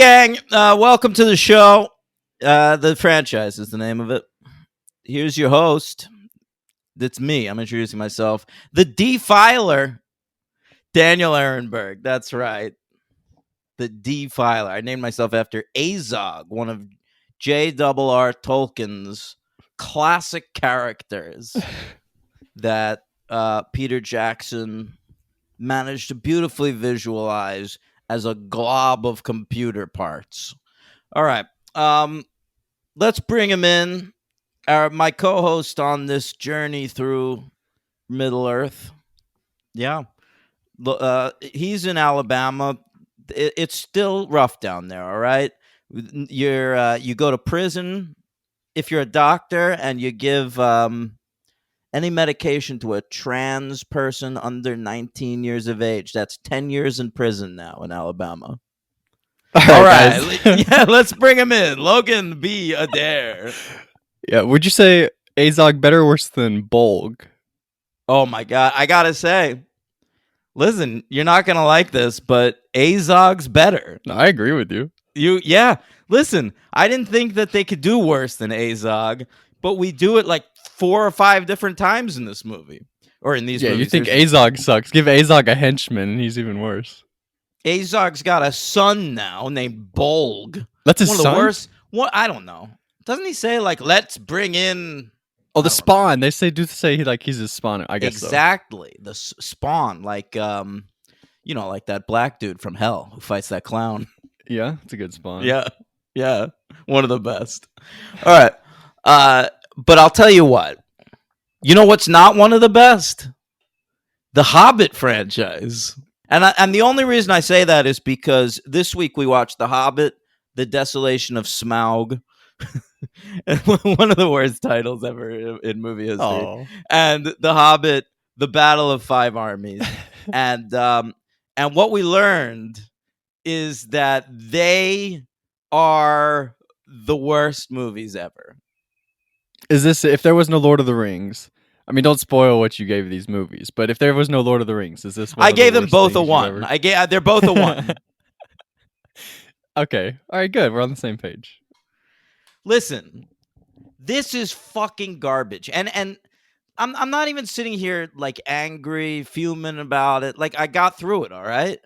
gang, welcome to the show. The franchise is the name of it. Here's your host. That's me. I'm introducing myself. The Defiler, Daniel Ehrenberg. That's right. The Defiler. I named myself after Azog, one of J.R.R. Tolkien's classic characters that Peter Jackson managed to beautifully visualize as a glob of computer parts. All right. Let's bring him in. My co-host on this journey through Middle Earth. Yeah. He's in Alabama. It's still rough down there, all right? You go to prison if you're a doctor and you give any medication to a trans person under 19 years of age. That's 10 years in prison now in Alabama. All right. Yeah, let's bring him in. Logan B. Adair. Yeah, would you say Azog better or worse than Bolg? Oh, my God. I got to say, listen, you're not going to like this, but Azog's better. No, I agree with you. Yeah. Listen, I didn't think that they could do worse than Azog, but we do it like 4 or 5 different times in this movie. Or in these movies. Yeah, you think Azog sucks. Give Azog a henchman and he's even worse. Azog's got a son now named Bolg. That's his son? One of the worst. What? I don't know. Doesn't he say, like, let's bring in... Oh, the Spawn. They say he's his spawn. I guess exactly. So. The Spawn. Like, like that black dude from Hell who fights that clown. Yeah, it's a good Spawn. Yeah. One of the best. All right. But I'll tell you what. You know what's not one of the best? The Hobbit franchise. And the only reason I say that is because this week we watched The Hobbit, The Desolation of Smaug. One of the worst titles ever in movie history. Oh. And The Hobbit, The Battle of Five Armies. and what we learned is that they are the worst movies ever. Is this, if there was no Lord of the Rings... I mean, don't spoil what you gave these movies, but if there was no Lord of the Rings, is this one I gave them both a 1. They're both a 1. Okay. All right, good. We're on the same page. Listen, this is fucking garbage. And I'm not even sitting here like angry, fuming about it. Like, I got through it, all right?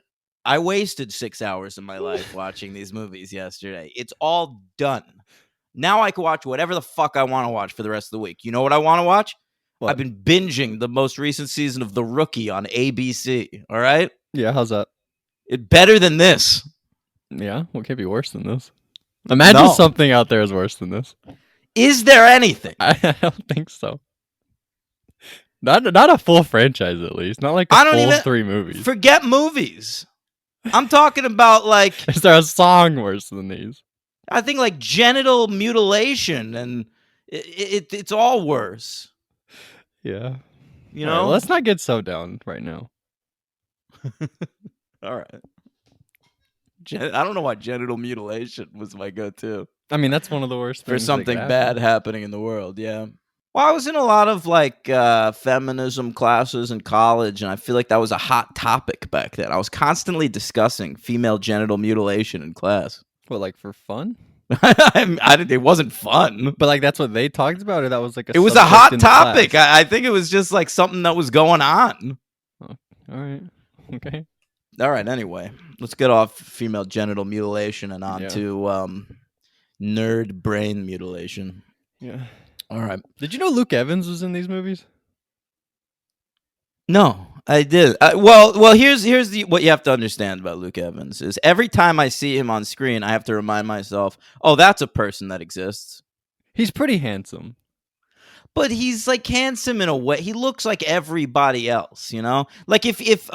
I wasted 6 hours of my life watching these movies yesterday. It's all done. Now I can watch whatever the fuck I want to watch for the rest of the week. You know what I want to watch? What? I've been binging the most recent season of The Rookie on ABC. All right? Yeah, how's that? It's better than this. Yeah? What could be worse than this? Imagine something out there is worse than this. Is there anything? I don't think so. Not a full franchise, at least. Not like a full 3 movies. Forget movies. I'm talking about, like... Is there a song worse than these? I think, like, genital mutilation, and it's all worse. Yeah. You know? Right, well, let's not get so down right now. All right. I don't know why genital mutilation was my go-to. I mean, that's one of the worst things. For something bad happening in the world, yeah. Well, I was in a lot of, like, feminism classes in college, and I feel like that was a hot topic back then. I was constantly discussing female genital mutilation in class. What, like, for fun? It wasn't fun. But, like, that's what they talked about, or that was, like, it was a hot topic. I think it was just, like, something that was going on. Oh, all right. Okay. All right, anyway. Let's get off female genital mutilation and on to nerd brain mutilation. Yeah. All right. Did you know Luke Evans was in these movies? No, I did. Well, here's what you have to understand about Luke Evans is every time I see him on screen, I have to remind myself, oh, that's a person that exists. He's pretty handsome. But he's like handsome in a way. He looks like everybody else, you know? Like if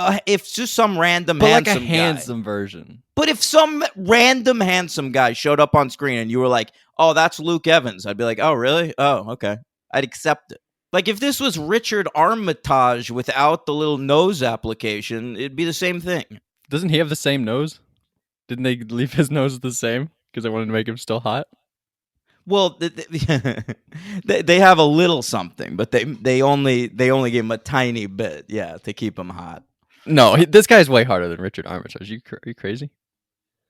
just some random handsome like a handsome version. But if some random handsome guy showed up on screen and you were like, "Oh, that's Luke Evans." I'd be like, "Oh, really? Oh, okay." I'd accept it. Like if this was Richard Armitage without the little nose application, it'd be the same thing. Doesn't he have the same nose? Didn't they leave his nose the same because they wanted to make him still hot? Well, they have a little something, but they only gave him a tiny bit, to keep him hot. No, this guy's way harder than Richard Armitage. Are you crazy?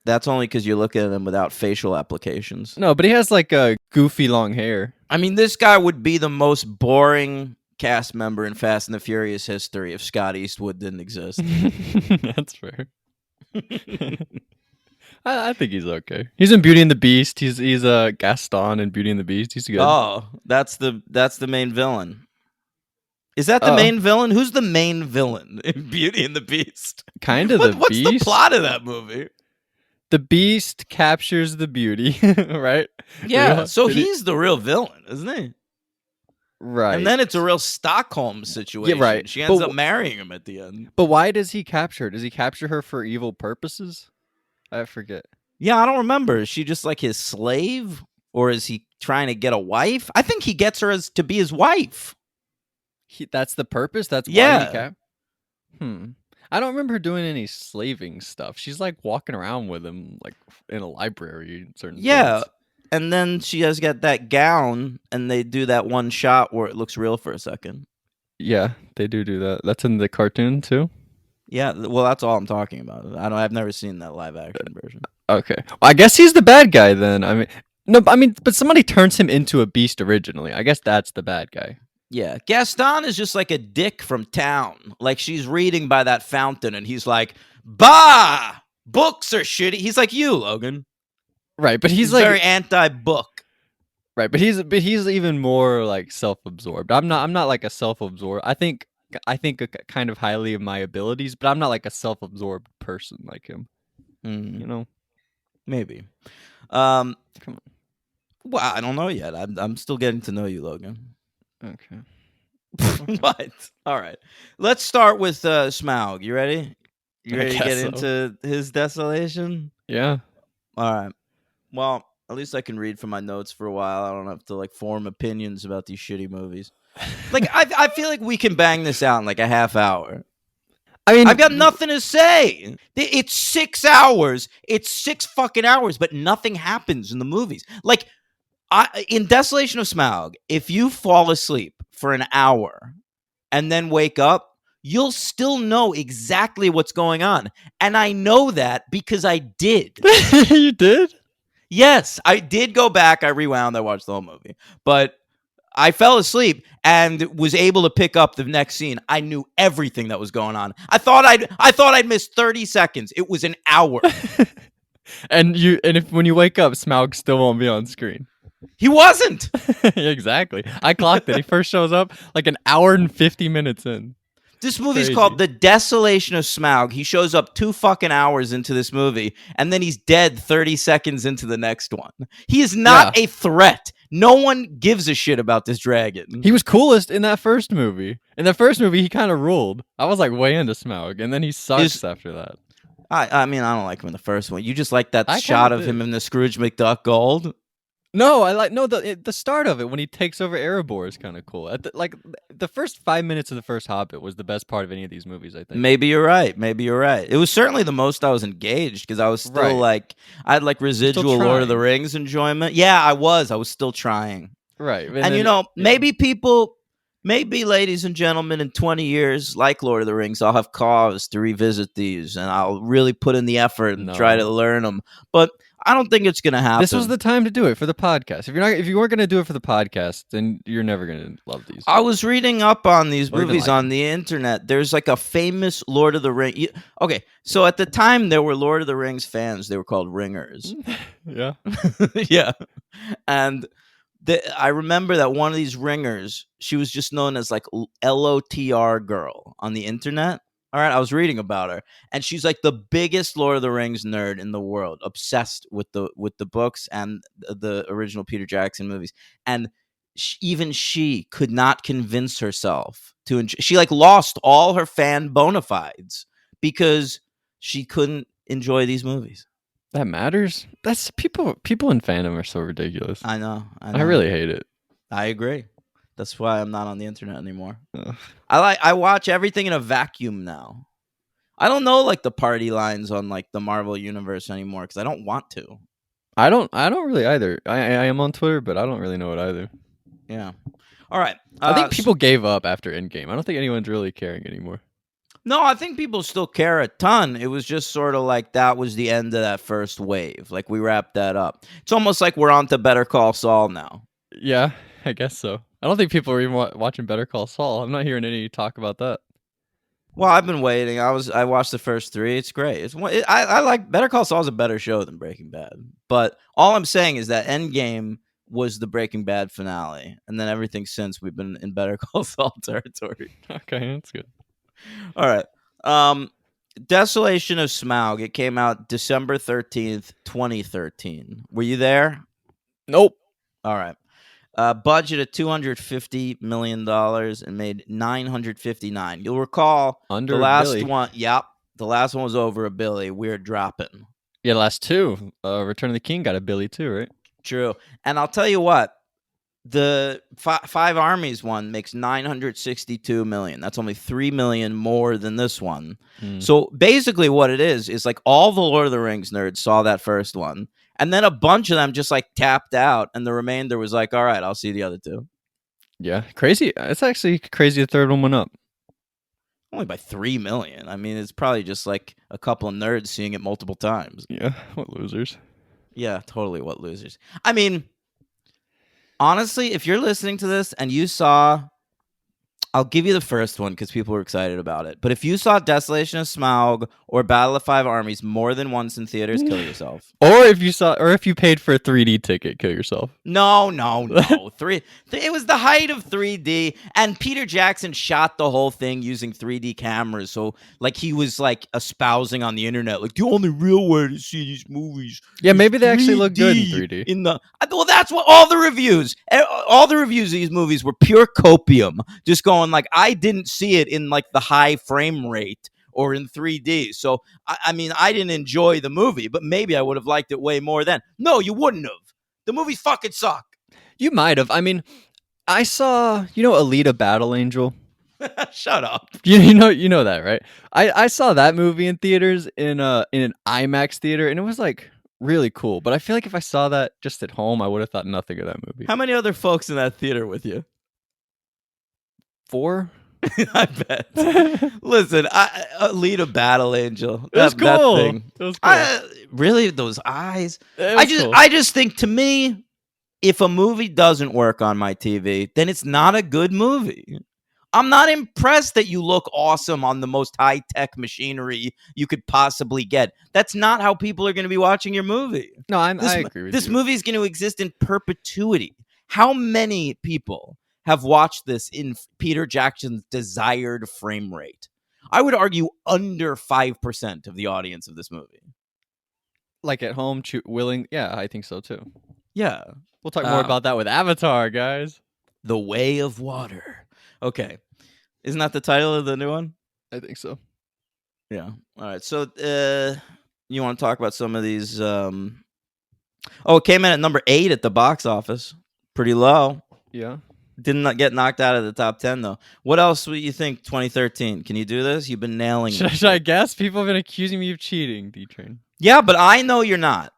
That's only because you're looking at him without facial applications. No, but he has like a goofy long hair. I mean, this guy would be the most boring cast member in Fast and the Furious history if Scott Eastwood didn't exist. That's fair. I think he's okay. He's in Beauty and the Beast. He's a Gaston in Beauty and the Beast. He's good. Oh, that's the main villain. Is that the main villain? Who's the main villain in Beauty and the Beast? Kind of What's Beast. the plot of that movie? The Beast captures the Beauty, right? Yeah, so he's the real villain, isn't he? Right. And then it's a real Stockholm situation. Yeah, right. She ends up marrying him at the end. But why does he capture her? Does he capture her for evil purposes? I forget. Yeah, I don't remember. Is she just like his slave? Or is he trying to get a wife? I think he gets her to be his wife. That's the purpose? That's why he I don't remember her doing any slaving stuff. She's like walking around with him like in a library in certain points. And then she has got that gown and they do that one shot where it looks real for a second. Yeah, they do that. That's in the cartoon too? Yeah, well, that's all I'm talking about. I've never seen that live action version. Okay. Well, I guess he's the bad guy then. But somebody turns him into a beast originally. I guess that's the bad guy. Yeah, Gaston is just like a dick from town. Like she's reading by that fountain and he's like, bah! Books are shitty. He's like you, Logan. Right, but he's like like very anti-book. Right, but he's even more like self-absorbed. I'm not like a self-absorbed. I think kind of highly of my abilities, but I'm not like a self-absorbed person like him. You know? Maybe. Come on. Well, I don't know yet. I'm still getting to know you, Logan. Okay. What? All right. Let's start with Smaug. You ready? You ready to get into his desolation? Yeah. All right. Well, at least I can read from my notes for a while. I don't have to like form opinions about these shitty movies. Like I feel like we can bang this out in like a half hour. I mean, I've got nothing to say. It's 6 hours. It's 6 fucking hours, but nothing happens in the movies. Like in Desolation of Smaug, if you fall asleep for an hour and then wake up, you'll still know exactly what's going on. And I know that because I did. You did? Yes, I did go back. I rewound. I watched the whole movie. But I fell asleep and was able to pick up the next scene. I knew everything that was going on. I thought I'd missed 30 seconds. It was an hour. And when you wake up, Smaug still won't be on screen. He wasn't. Exactly. I clocked it. He first shows up like an hour and 50 minutes in. This movie's called The Desolation of Smaug. He shows up 2 fucking hours into this movie, and then he's dead 30 seconds into the next one. He is not a threat. No one gives a shit about this dragon. He was coolest in that first movie. In the first movie, he kind of ruled. I was like way into Smaug, and then he sucks after that. I mean, I don't like him in the first one. You just like that shot of him in the Scrooge McDuck gold? No, the start of it when he takes over Erebor is kind of cool. The first 5 minutes of the first Hobbit was the best part of any of these movies, I think. Maybe you're right. It was certainly the most I was engaged because I was still like I had like residual Lord of the Rings enjoyment. Yeah, I was still trying. Right, and maybe ladies and gentlemen, in 20 years, like Lord of the Rings, I'll have cause to revisit these and I'll really put in the effort and try to learn them. But I don't think it's going to happen. This was the time to do it for the podcast. If you weren't going to do it for the podcast, then you're never going to love these. I was reading up on these movies on the internet. There's like a famous Lord of the Rings. Okay, so at the time there were Lord of the Rings fans. They were called ringers. Yeah. Yeah. And I remember that one of these ringers, she was just known as like LOTR girl on the internet. All right, I was reading about her, and she's like the biggest Lord of the Rings nerd in the world, obsessed with the books and the original Peter Jackson movies. And even she could not convince herself to enjoy. She like lost all her fan bona fides because she couldn't enjoy these movies. That matters. That's people in fandom are so ridiculous. I know. I really hate it. I agree. That's why I'm not on the internet anymore. I watch everything in a vacuum now. I don't know like the party lines on like the Marvel universe anymore because I don't want to. I don't really either. I am on Twitter, but I don't really know it either. Yeah. All right. I think people gave up after Endgame. I don't think anyone's really caring anymore. No, I think people still care a ton. It was just sort of like that was the end of that first wave. Like we wrapped that up. It's almost like we're on to Better Call Saul now. Yeah, I guess so. I don't think people are even watching Better Call Saul. I'm not hearing any talk about that. Well, I've been waiting. I watched the first three. It's great. I like Better Call Saul's a better show than Breaking Bad. But all I'm saying is that Endgame was the Breaking Bad finale, and then everything since we've been in Better Call Saul territory. Okay, that's good. All right. Um, Desolation of Smaug. It came out December 13th, 2013. Were you there? Nope. All right. Budget of $250 million and made 959. You'll recall Under the a last billy. one. Yep. The last one was over a billy. We're dropping. Yeah, the last two. Return of the King got a billy too, right? True. And I'll tell you what, the Five Armies one makes 962 million. That's only 3 million more than this one. So basically what it is like all the Lord of the Rings nerds saw that first one, and then a bunch of them just like tapped out, and the remainder was like, all right, I'll see the other two. Yeah, crazy. It's actually crazy. The third one went up. Only by 3 million. I mean, it's probably just like a couple of nerds seeing it multiple times. Yeah, what losers. Yeah, totally. What losers. I mean, honestly, if you're listening to this and you saw, I'll give you the first one because people were excited about it. But if you saw Desolation of Smaug or Battle of Five Armies more than once in theaters, kill yourself. Or if you paid for a 3D ticket, kill yourself. No. It was the height of 3D, and Peter Jackson shot the whole thing using 3D cameras. So, like, he was like espousing on the internet, like the only real way to see these movies. Yeah, maybe they actually look good in 3D. Well, that's what all the reviews of these movies were pure copium. Just going like, I didn't see it in like the high frame rate or in 3D. So, I mean, I didn't enjoy the movie, but maybe I would have liked it way more then. No, you wouldn't have. The movies fucking suck. You might have. I mean, I saw, Alita Battle Angel. Shut up. You know that, right? I saw that movie in theaters in an IMAX theater, and it was like really cool. But I feel like if I saw that just at home, I would have thought nothing of that movie. How many other folks in that theater with you? 4? I bet. Listen, Alita Battle Angel. It was cool. That thing. It was cool. Really, those eyes. Cool. I just think, to me, if a movie doesn't work on my TV, then it's not a good movie. I'm not impressed that you look awesome on the most high-tech machinery you could possibly get. That's not how people are going to be watching your movie. No, I agree with you. This movie is going to exist in perpetuity. How many people have watched this in Peter Jackson's desired frame rate? I would argue under 5% of the audience of this movie. Like at home, willing. Yeah, I think so too. Yeah. We'll talk more about that with Avatar, guys. The Way of Water. Okay. Isn't that the title of the new one? I think so. Yeah. All right. So you want to talk about some of these? It came in at number 8 at the box office. Pretty low. Yeah. Didn't get knocked out of the top 10, though. What else would you think, 2013? Can you do this? You've been nailing it. Should I guess? People have been accusing me of cheating, D-Train. Yeah, but I know you're not.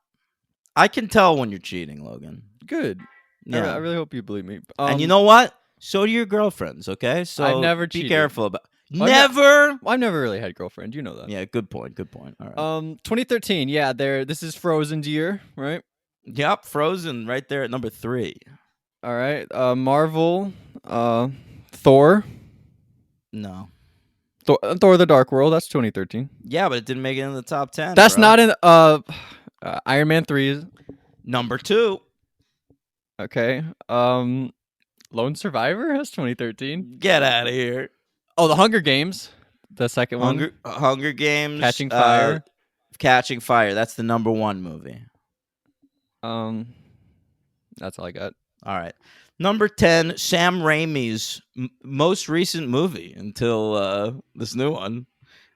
I can tell when you're cheating, Logan. Good. Yeah. I really hope you believe me. And you know what? So do your girlfriends, okay? So I've never be cheated. careful about. Never? I've never really had a girlfriend. You know that. Yeah, good point. All right. 2013. Yeah, this is Frozen's year, right? Yep, Frozen right there at number 3. All right. Marvel, Thor. No. Thor: The Dark World. That's 2013. Yeah, but it didn't make it in the top 10. That's bro. not in. Iron Man 3 number 2. Okay. Lone Survivor. That's 2013. Get out of here. Oh, The Hunger Games. The second one. Hunger Games. Catching Fire. Catching Fire. That's the number 1 movie. That's all I got. All right. Number 10, Sam Raimi's most recent movie until this new one,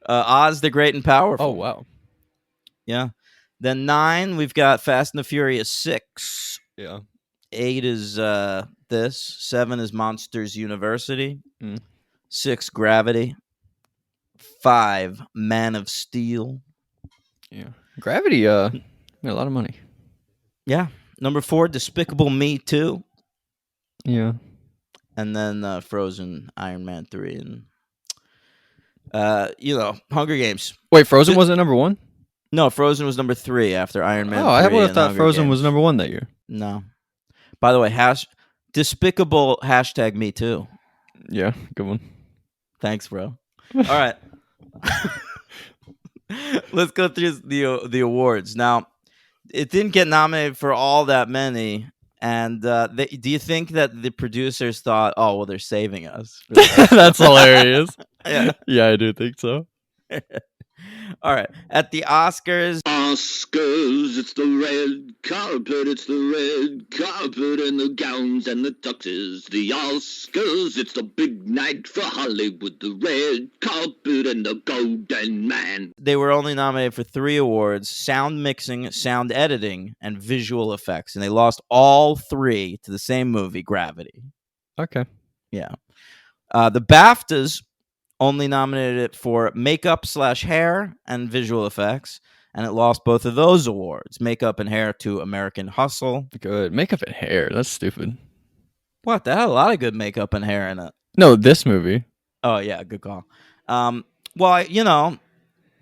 Oz the Great and Powerful. Oh, wow. Yeah. Then 9, we've got Fast and the Furious 6. Yeah. 8 is this. 7 is Monsters University. 6, Gravity. 5, Man of Steel. Yeah. Gravity made a lot of money. Yeah. Number 4, Despicable Me 2. Yeah. And then Frozen, Iron Man 3, and Hunger Games. Wait, Frozen wasn't number 1? No, Frozen was number 3 after Iron Man 3 I would have and thought Hunger Frozen Games. was number 1 that year. No. By the way, despicable hashtag me too. Yeah, good one. Thanks, bro. All right. Let's go through the awards. Now, it didn't get nominated for all that many. And do you think that the producers thought, oh, well, they're saving us? That's hilarious. Yeah. Yeah, I do think so. All right. At the Oscars, it's the red carpet, it's the red carpet and the gowns and the tuxes. The Oscars, it's the big night for Hollywood, the red carpet and the golden man. They were only nominated for 3 awards: sound mixing, sound editing, and visual effects. And they lost all 3 to the same movie, Gravity. Okay. Yeah. The BAFTAs only nominated it for makeup/hair and visual effects, and it lost both of those awards, makeup and hair, to American Hustle. Good. Makeup and hair. That's stupid. What? They had a lot of good makeup and hair in it. No, this movie. Oh, yeah, good call. Well,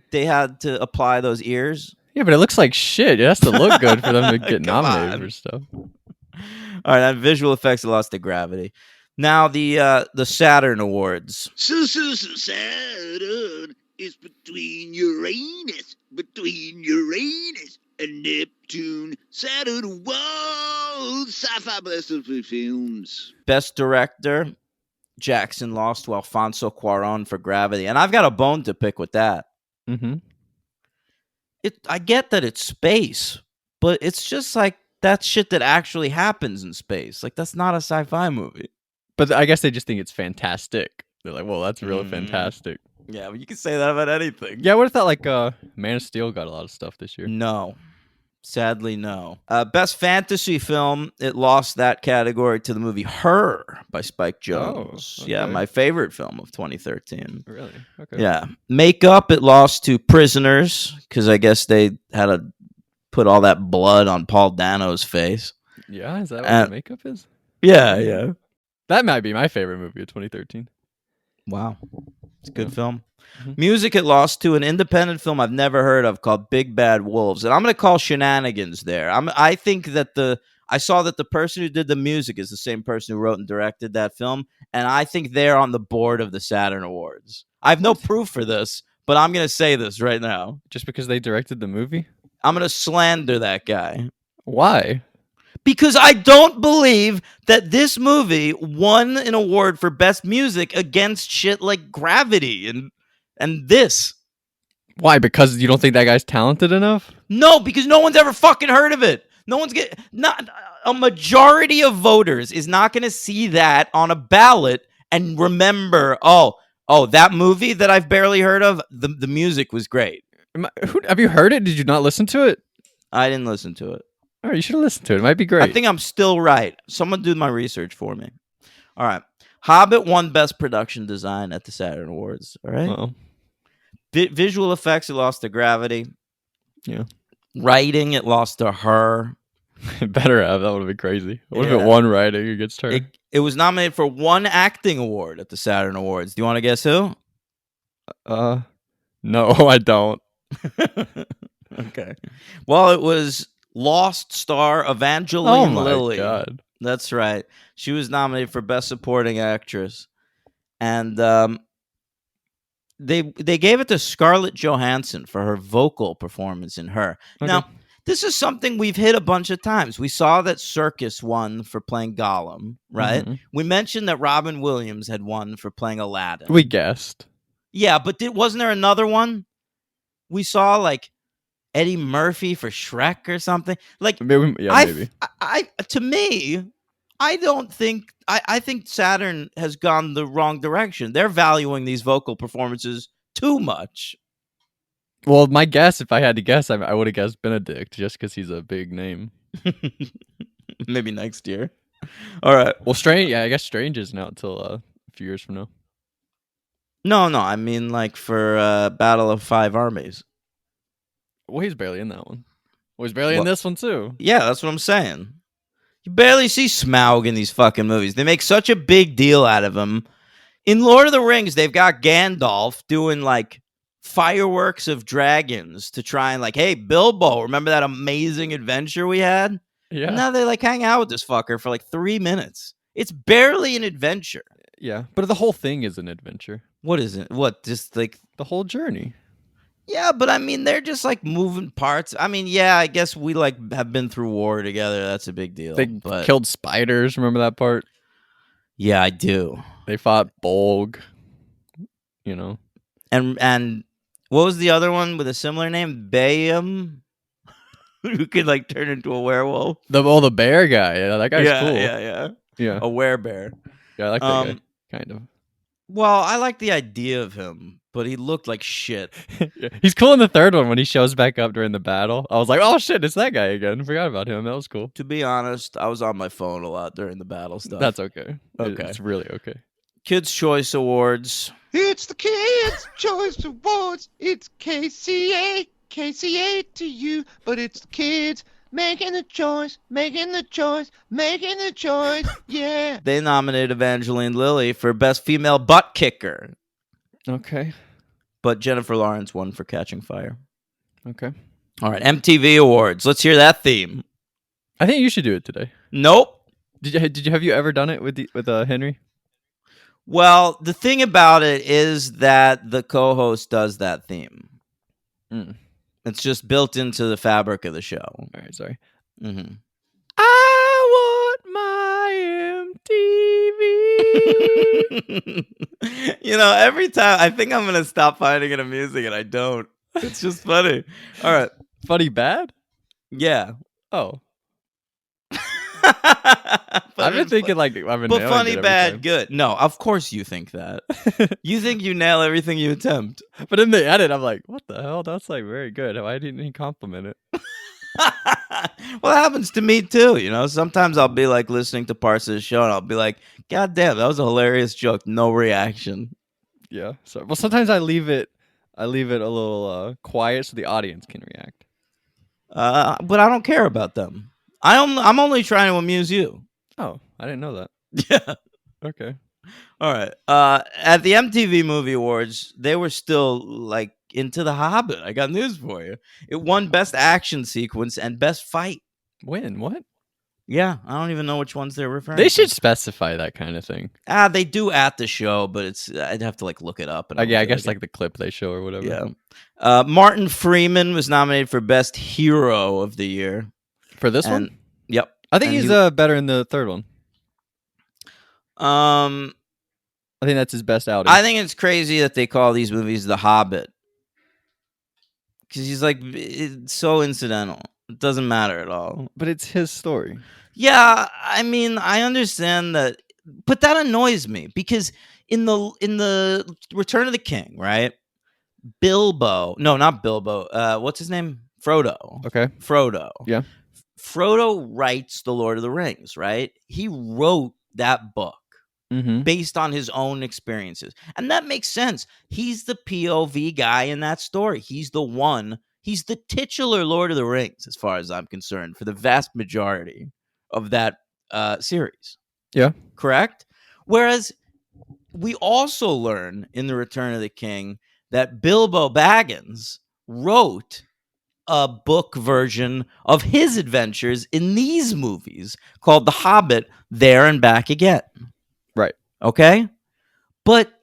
they had to apply those ears. Yeah, but it looks like shit. It has to look good for them to get Come nominated on. for stuff. All right, and visual effects, it lost to Gravity. Now the Saturn Awards. Saturn is between Uranus and Neptune. Saturn, whoa! Sci-fi best films. Best Director, Jackson lost to Alfonso Cuarón for Gravity, and I've got a bone to pick with that. Mm-hmm. I get that it's space, but it's just like that shit that actually happens in space. Like, that's not a sci-fi movie. But I guess they just think it's fantastic. They're like, well, that's really fantastic. Yeah, but you can say that about anything. Yeah, I would have thought like Man of Steel got a lot of stuff this year. No. Sadly, no. Best Fantasy Film, it lost that category to the movie Her by Spike Jonze. Oh, okay. Yeah, my favorite film of 2013. Really? Okay. Yeah. Makeup, it lost to Prisoners, because I guess they had to put all that blood on Paul Dano's face. Yeah, is that what the makeup is? Yeah. That might be my favorite movie of 2013. Wow. It's a good film. Mm-hmm. Music, it lost to an independent film I've never heard of called Big Bad Wolves. And I'm going to call Shenanigans there. I think that I saw that the person who did the music is the same person who wrote and directed that film. And I think they're on the board of the Saturn Awards. I have no proof for this, but I'm going to say this right now. Just because they directed the movie? I'm going to slander that guy. Why? Because I don't believe that this movie won an award for best music against shit like Gravity and this. Why? Because you don't think that guy's talented enough? No, because no one's ever fucking heard of it. Not a majority of voters is not going to see that on a ballot and remember, oh, that movie that I've barely heard of, the music was great. Have you heard it? Did you not listen to it? I didn't listen to it. Oh, you should have listened to it. It might be great. I think I'm still right. Someone do my research for me. All right. Hobbit won Best Production Design at the Saturn Awards. All right. Uh-oh. Visual effects, it lost to Gravity. Yeah. Writing, it lost to Her. Better have. That would have been crazy. What if it won writing against Her? It was nominated for 1 acting award at the Saturn Awards. Do you want to guess who? No, I don't. Okay. Well, it was Lost star Evangeline Lilly. Oh my God. That's right. She was nominated for Best Supporting Actress. And they gave it to Scarlett Johansson for her vocal performance in Her. Okay. Now, this is something we've hit a bunch of times. We saw that Serkis won for playing Gollum, right? Mm-hmm. We mentioned that Robin Williams had won for playing Aladdin. We guessed. Yeah, but wasn't there another one? We saw like Eddie Murphy for Shrek or something. Like, maybe. To me, I think Saturn has gone the wrong direction. They're valuing these vocal performances too much. Well, my guess, if I had to guess, I would have guessed Benedict just because he's a big name. Maybe next year. All right. Well, Strange. Yeah, I guess Strange isn't out until a few years from now. No. I mean, like for Battle of Five Armies. Well, he's barely in that one. Well, he's barely in this one too. Yeah, that's what I'm saying. You barely see Smaug in these fucking movies. They make such a big deal out of him. In Lord of the Rings, they've got Gandalf doing like fireworks of dragons to try and like, hey, Bilbo, remember that amazing adventure we had? Yeah. And now they like hang out with this fucker for like 3 minutes. It's barely an adventure. Yeah. But the whole thing is an adventure. What is it? What? Just like The whole journey. yeah, but I mean they're just like moving parts. I mean, yeah, I guess we like have been through war together. That's a big deal. They But killed spiders. Remember that part? yeah, I do. They fought Bolg. You know. And what was the other one with a similar name? Bayam, who could like turn into a werewolf. The bear guy. Yeah, that guy's cool. Yeah. A werebear. Yeah, I like that guy. Kind of. Well, I like the idea of him, but he looked like shit. Yeah. He's cool in the third one when he shows back up during the battle. I was like, oh shit, it's that guy again. Forgot about him. That was cool. To be honest, I was on my phone a lot during the battle stuff. That's okay. Okay. It's really okay. Kids' Choice Awards. It's the Kids' Choice Awards. It's KCA to you, but it's the kids making the choice, yeah. They nominated Evangeline Lilly for Best Female Butt Kicker, Okay. but Jennifer Lawrence won for Catching Fire. Okay. All right, MTV Awards. Let's hear that theme. I think you should do it today. Nope. Have you ever done it with Henry? Well, the thing about it is that the co-host does that theme. Mm. It's just built into the fabric of the show. All right, sorry. Mm-hmm. I want my MTV. You know, every time I think I'm gonna stop finding it amusing, and I don't. It's just funny. All right, Funny bad? yeah. Oh, But I've been it's thinking fu- like I've been but nailing funny, it every bad, time. good. No, of course you think that. You think you nail everything you attempt. But in the edit, I'm like, what the hell? That's like very good. Why didn't he compliment it? Well, it happens to me too. You know, sometimes I'll be like listening to parts of the show, and I'll be like, "God damn, that was a hilarious joke." No reaction. Yeah. So, well, sometimes I leave it a little quiet so the audience can react. But I don't care about them. I'm only trying to amuse you. Oh, I didn't know that. Yeah. Okay. All right. At the MTV Movie Awards, they were still like into The Hobbit. I got news for you. It won Best Action Sequence and Best Fight. When? What? Yeah, I don't even know which ones they're referring They to. should specify that kind of thing. They do at the show, but I'd have to like look it up. And Yeah, I feel guess like the clip they show or whatever. yeah. Martin Freeman was nominated for Best Hero of the Year. For this And- one? Yep. I think and he's he- better in the third one. I think that's his best outing. I think it's crazy that they call these movies The Hobbit. Because he's like, it's so incidental. It doesn't matter at all. But it's his story. Yeah, I mean, I understand that, but that annoys me because in the Return of the King, right? Bilbo, no, not Bilbo. What's his name? Frodo. Okay. Frodo. Yeah. Frodo writes The Lord of the Rings, right? He wrote that book Mm-hmm. based on his own experiences. And that makes sense. He's the POV guy in that story. He's the titular Lord of the Rings, as far as I'm concerned, for the vast majority of that series. Yeah. Correct? Whereas we also learn in The Return of the King that Bilbo Baggins wrote a book version of his adventures in these movies called The Hobbit, There and Back Again. Right. Okay? But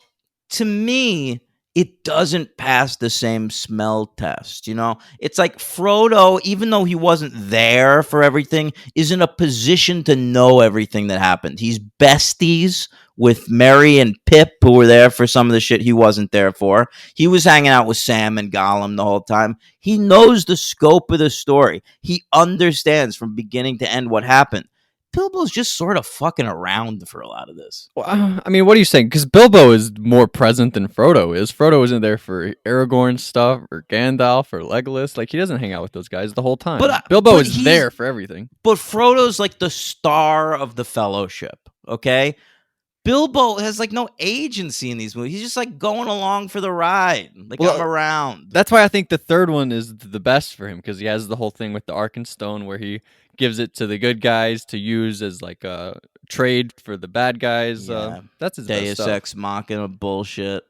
to me, it doesn't pass the same smell test, you know? It's like Frodo, even though he wasn't there for everything, is in a position to know everything that happened. He's besties with Merry and Pip, who were there for some of the shit he wasn't there for. He was hanging out with Sam and Gollum the whole time. He knows the scope of the story. He understands from beginning to end what happened. Bilbo's just sort of fucking around for a lot of this. Well, I mean, what are you saying? Because Bilbo is more present than Frodo is. Frodo isn't there for Aragorn's stuff or Gandalf or Legolas. Like, he doesn't hang out with those guys the whole time. Bilbo but is he's- there for everything. But Frodo's like the star of the Fellowship, okay? Bilbo has like no agency in these movies. He's just like going along for the ride. Like, Well, I'm around. That's why I think the third one is the best for him, because he has the whole thing with the Arkenstone where he gives it to the good guys to use as like trade for the bad guys. Yeah. That's his best Deus stuff. Ex Machina bullshit.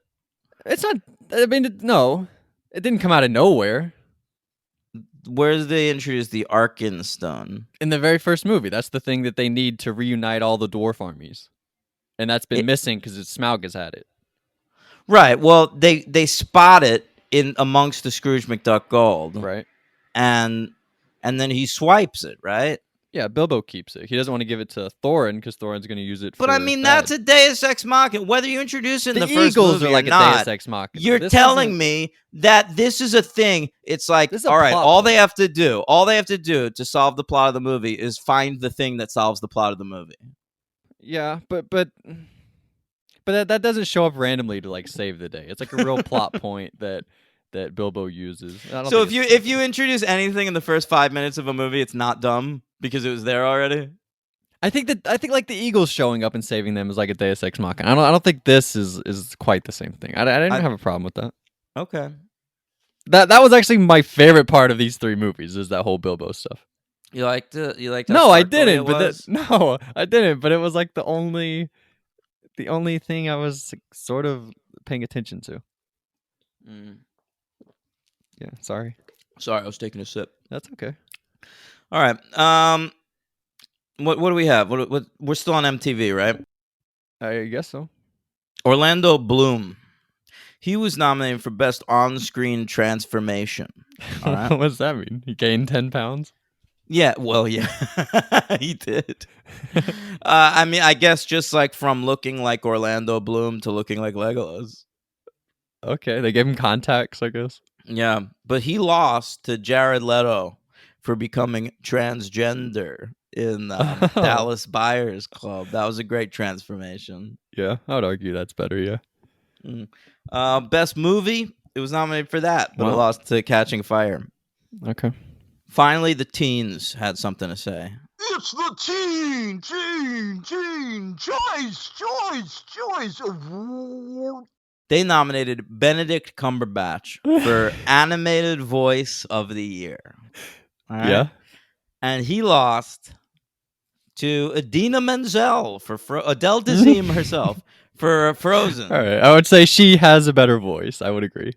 It's not. I mean, no, it didn't come out of nowhere. Where did they introduce the Arkenstone? In the very first movie, that's the thing that they need to reunite all the dwarf armies, and that's been missing because Smaug has had it. Right. Well, they spot it in amongst the Scrooge McDuck gold, Right. and then he swipes it, right? Yeah, Bilbo keeps it. He doesn't want to give it to Thorin because Thorin's going to use it. But for I mean, bad. that's a Deus Ex Machina. Whether you introduce it in the first Eagles movie are like or a not, Deus Ex Machina. you're This telling isn't- me that this is a thing. It's like, This is a all right, plot all point. they have to do to solve the plot of the movie is find the thing that solves the plot of the movie. Yeah, but that doesn't show up randomly to like save the day. It's like a real plot point that Bilbo uses. I don't So think if you introduce anything in the first 5 minutes of a movie, it's not dumb because it was there already. I think like the Eagles showing up and saving them is like a Deus Ex Machina. I don't think this is quite the same thing. I didn't have a problem with that. Okay. That was actually my favorite part of these three movies is that whole Bilbo stuff. You liked it? You liked? No, I sparkly didn't. it But was? no, I didn't. But it was like the only thing I was like, sort of paying attention to. Mm. Yeah, sorry. Sorry, I was taking a sip. That's okay. All right. What do we have? What we're still on MTV, right? I guess so. Orlando Bloom. He was nominated for Best On-Screen Transformation. All right. What does that mean? He gained 10 pounds? Yeah, well, yeah, he did. I mean, I guess just like from looking like Orlando Bloom to looking like Legolas. Okay, they gave him contacts, I guess. Yeah, but he lost to Jared Leto for becoming transgender in Dallas Buyers Club. That was a great transformation. Yeah, I would argue that's better, yeah. Best movie, it was nominated for that, but it Wow. lost to Catching Fire. Okay. Finally, the teens had something to say. It's the teen choice. They nominated Benedict Cumberbatch for Animated Voice of the Year. All right? Yeah. And he lost to Idina Menzel for Adele Dazeem herself for Frozen. All right. I would say she has a better voice. I would agree.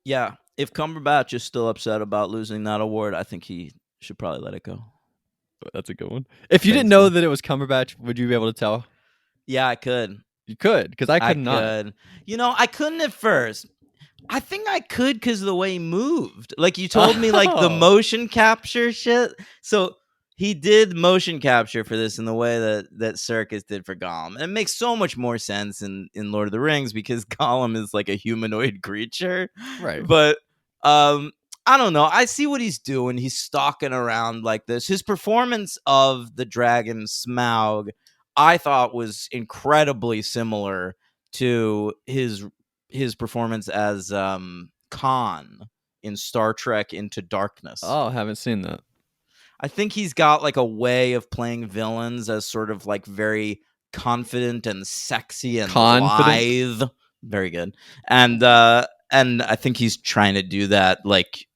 Yeah, if Cumberbatch is still upset about losing that award, I think he should probably let it go. That's a good one. If you didn't know that it was Cumberbatch, would you be able to tell? Yeah, I could. You could, because I could not. Could. You know, I couldn't at first. I think I could because of the way he moved. Like you told me, like the Oh. motion capture shit. So he did motion capture for this in the way that Circus did for Gollum. And it makes so much more sense in Lord of the Rings because Gollum is like a humanoid creature. Right. But I don't know. I see what he's doing. He's stalking around like this. His performance of the dragon Smaug, I thought was incredibly similar to his performance as Khan in Star Trek Into Darkness. Oh, haven't seen that. I think he's got like a way of playing villains as sort of like very confident and sexy and Confident? lithe. Very good. And I think he's trying to do that like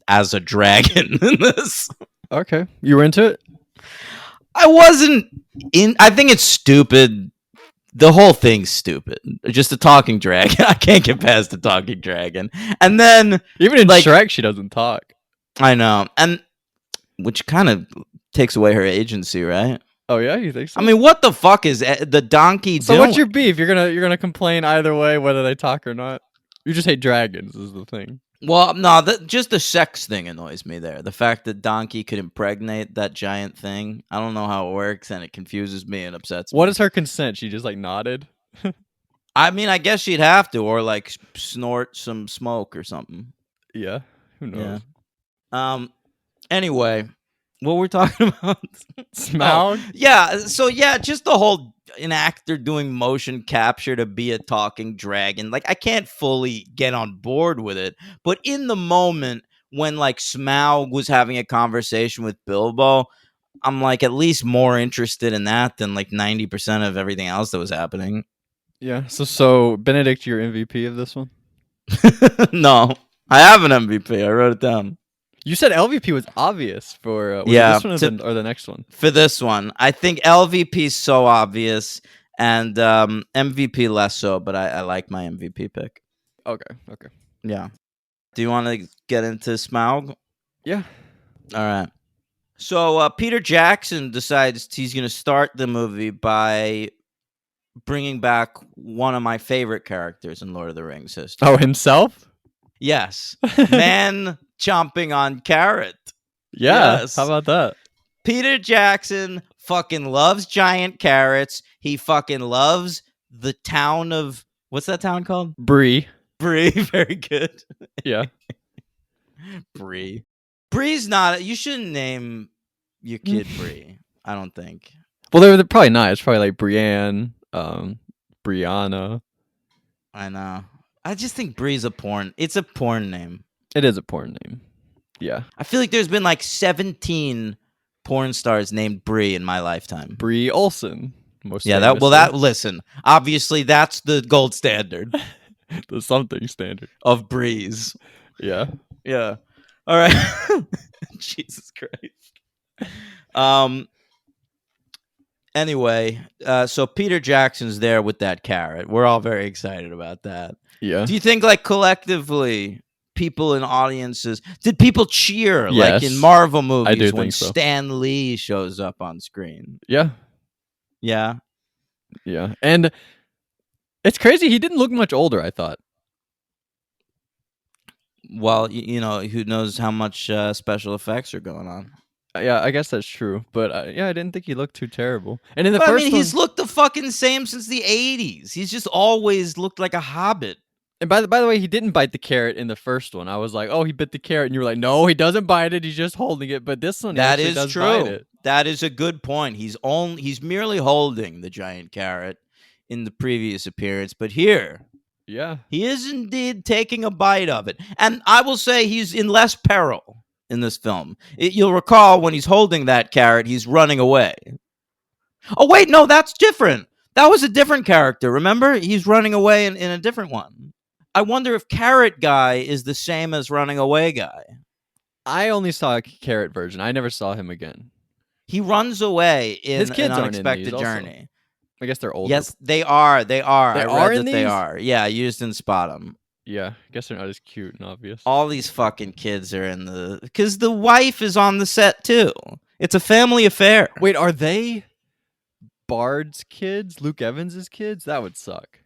as a dragon in this. Okay. You were into it? I wasn't in. I think it's stupid. The whole thing's stupid. Just a talking dragon. I can't get past the talking dragon. And then Even in like- Shrek, she doesn't talk. I know, and which kind of takes away her agency, right? Oh yeah, you think so? I mean, what the fuck is the donkey so doing? what's your beef? You're gonna complain either way, whether they talk or not. You just hate dragons, is the thing. Well, no, just the sex thing annoys me there. The fact that Donkey could impregnate that giant thing. I don't know how it works, and it confuses me and upsets me. What is her consent? She just like nodded. I mean, I guess she'd have to, or like snort some smoke or something. Yeah. Who knows? Anyway, what we're talking about? Smaug? Yeah. So yeah, just the whole an actor doing motion capture to be a talking dragon. Like I can't fully get on board with it, but in the moment when like Smaug was having a conversation with Bilbo, I'm like at least more interested in that than like 90% of everything else that was happening. Yeah. So Benedict, you're MVP of this one? No, I have an MVP. I wrote it down. You said LVP was obvious for was it Yeah, this one or the next one? For this one, I think LVP is so obvious, and MVP less so. But I like my MVP pick. Okay. Yeah. Do you want to get into Smaug? Yeah. All right. So Peter Jackson decides he's going to start the movie by bringing back one of my favorite characters in Lord of the Rings history. Oh, himself? Yes. Man chomping on carrot. Yeah. Yes. How about that? Peter Jackson fucking loves giant carrots. He fucking loves the town of... What's that town called? Bree. Bree. Very good. Yeah. Bree. Bree's not... You shouldn't name your kid Bree. I don't think. Well, they're probably not. It's probably like Brienne, Brianna. I know. I just think Bree's a porn... It's a porn name. It is a porn name. Yeah. I feel like there's been like 17 porn stars named Bree in my lifetime. Bree Olsen. Most listen. Obviously, that's the gold standard the something standard of Brees. Yeah. Yeah. All right. Jesus Christ. Anyway, so Peter Jackson's there with that carrot. We're all very excited about that. Yeah. Do you think, like, collectively, people in audiences, did people cheer like Yes. in Marvel movies I do when think so. Stan Lee shows up on screen? Yeah. Yeah. Yeah. And it's crazy. He didn't look much older, I thought. Well, you know, who knows how much special effects are going on. Yeah, I guess that's true. But yeah, I didn't think he looked too terrible. And in the But, first I mean, one, he's looked the fucking same since the 80s. He's just always looked like a hobbit. and by the way, he didn't bite the carrot in the first one. I was like, oh, he bit the carrot, and you were like, no, he doesn't bite it. He's just holding it. But this one, That actually is does true. bite it. That is a good point. He's merely holding the giant carrot in the previous appearance, but here Yeah. he is indeed taking a bite of it. And I will say he's in less peril in this film. You'll recall when he's holding that carrot, he's running away. Oh, wait, no, that's different. That was a different character. Remember? He's running away in a different one. I wonder if Carrot Guy is the same as Running Away Guy. I only saw a carrot version. I never saw him again. He runs away in His kids An aren't in Unexpected these also. Journey. I guess they're older. Yes, they are. They are. They I are read in that they these? are. Yeah, you just didn't spot them. Yeah. I guess they're not as cute and obvious. All these fucking kids are in the... Because the wife is on the set, too. It's a family affair. Wait, are they Bard's kids? Luke Evans's kids? That would suck.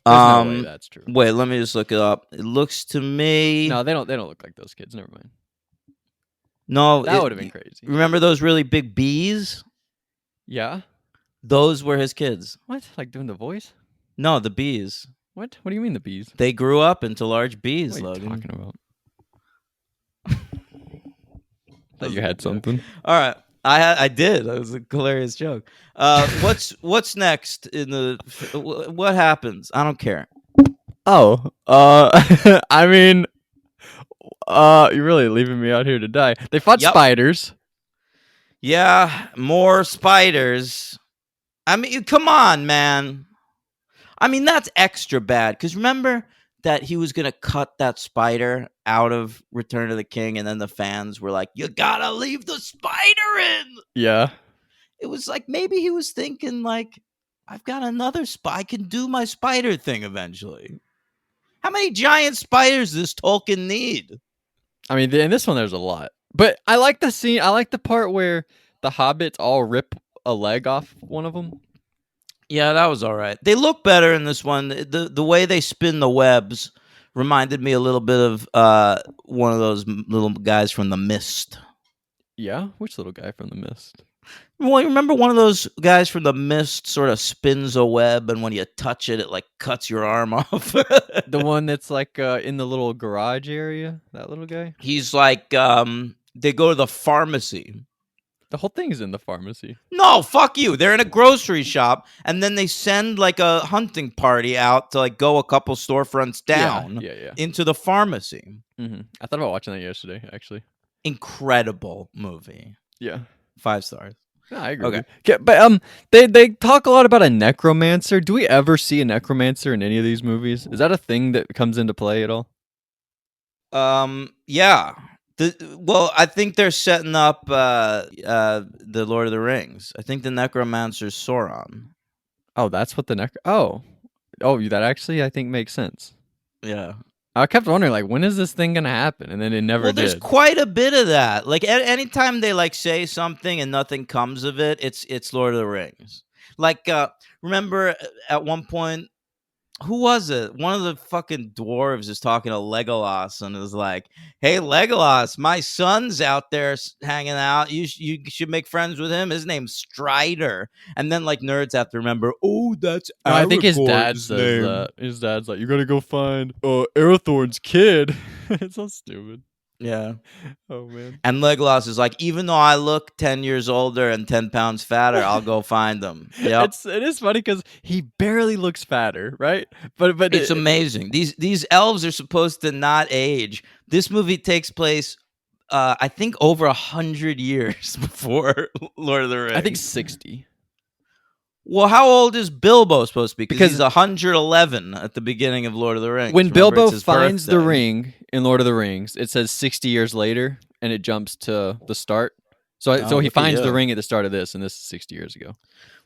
There's no way that's true. Wait, let me just look it up. It looks to me... No, they don't look like those kids. Never mind. No, That would have been crazy. Remember those really big bees? Yeah. Those were his kids. What? Like doing the voice? No, the bees. What? What do you mean the bees? They grew up into large bees, What are you Logan. talking about? That you had something. All right. I did. That was a hilarious joke. What's next in the... What happens? I don't care. Oh, I mean, you're really leaving me out here to die. They fought Yep. spiders. Yeah, more spiders. I mean, come on, man. I mean, that's extra bad. Because remember that he was going to cut that spider out of Return of the King, and then the fans were like, you gotta leave the spider in. Yeah. It was like, maybe he was thinking, like, I've got another I can do my spider thing eventually. How many giant spiders does Tolkien need? I mean, in this one, there's a lot. But I like the scene. I like the part where the hobbits all rip a leg off one of them. Yeah, that was all right. They look better in this one. The way they spin the webs reminded me a little bit of one of those little guys from The Mist. Yeah? Which little guy from The Mist? Well, you remember one of those guys from The Mist sort of spins a web, and when you touch it, it like cuts your arm off. The one that's like in the little garage area? That little guy? He's like, they go to the pharmacy. The whole thing is in the pharmacy. No, fuck you. They're in a grocery shop, and then they send like a hunting party out to like go a couple storefronts down Yeah. into the pharmacy. Mm-hmm. I thought about watching that yesterday, actually. Incredible movie. Yeah. 5 stars. No, I agree. Okay. Okay, but they talk a lot about a necromancer. Do we ever see a necromancer in any of these movies? Is that a thing that comes into play at all? Yeah. Well, I think they're setting up the Lord of the Rings. I think the necromancer's Sauron. Oh, that's what the oh, that actually I think makes sense. Yeah. I kept wondering, like, when is this thing gonna happen? And then it never Well, there's did. quite a bit of that. Like anytime they like say something and nothing comes of it, it's Lord of the Rings. Like remember at one point, who was it? One of the fucking dwarves is talking to Legolas and is like, "Hey Legolas, my son's out there hanging out. You should make friends with him. His name's Strider." And then like nerds have to remember, "Oh, that's No, I think his dad Aragorn's says name." that. His dad's like, "You gotta go find Arathorn's kid." It's so stupid. Yeah. Oh man. And Legolas is like, "Even though I look 10 years older and 10 pounds fatter, I'll go find them." Yeah. It is funny because he barely looks fatter, right? But It's amazing. These elves are supposed to not age. This movie takes place, I think, over 100 years before Lord of the Rings. I think 60. Well, how old is Bilbo supposed to be? Because Because- he's 111 at the beginning of Lord of the Rings. When Remember, Bilbo it's his finds the birthday. ring in Lord of the Rings, it says 60 years later, and it jumps to the start. So Oh, he look at finds the you. ring at the start of this, and this is 60 years ago.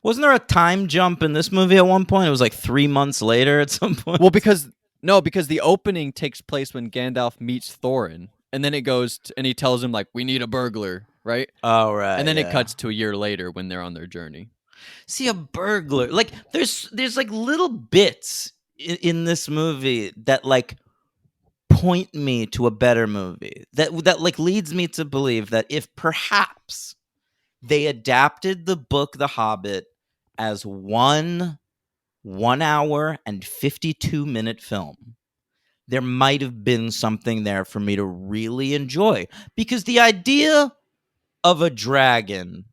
Wasn't there a time jump in this movie at one point? It was like 3 months later at some point. Well, because the opening takes place when Gandalf meets Thorin, and then it goes and he tells him like, "We need a burglar," right? Oh, right. And then it yeah. cuts to a year later when they're on their journey. See, a burglar. Like there's like little bits in this movie that like point me to a better movie. That like leads me to believe that if perhaps they adapted the book The Hobbit as 1 hour and 52-minute film, there might have been something there for me to really enjoy. Because the idea of a dragon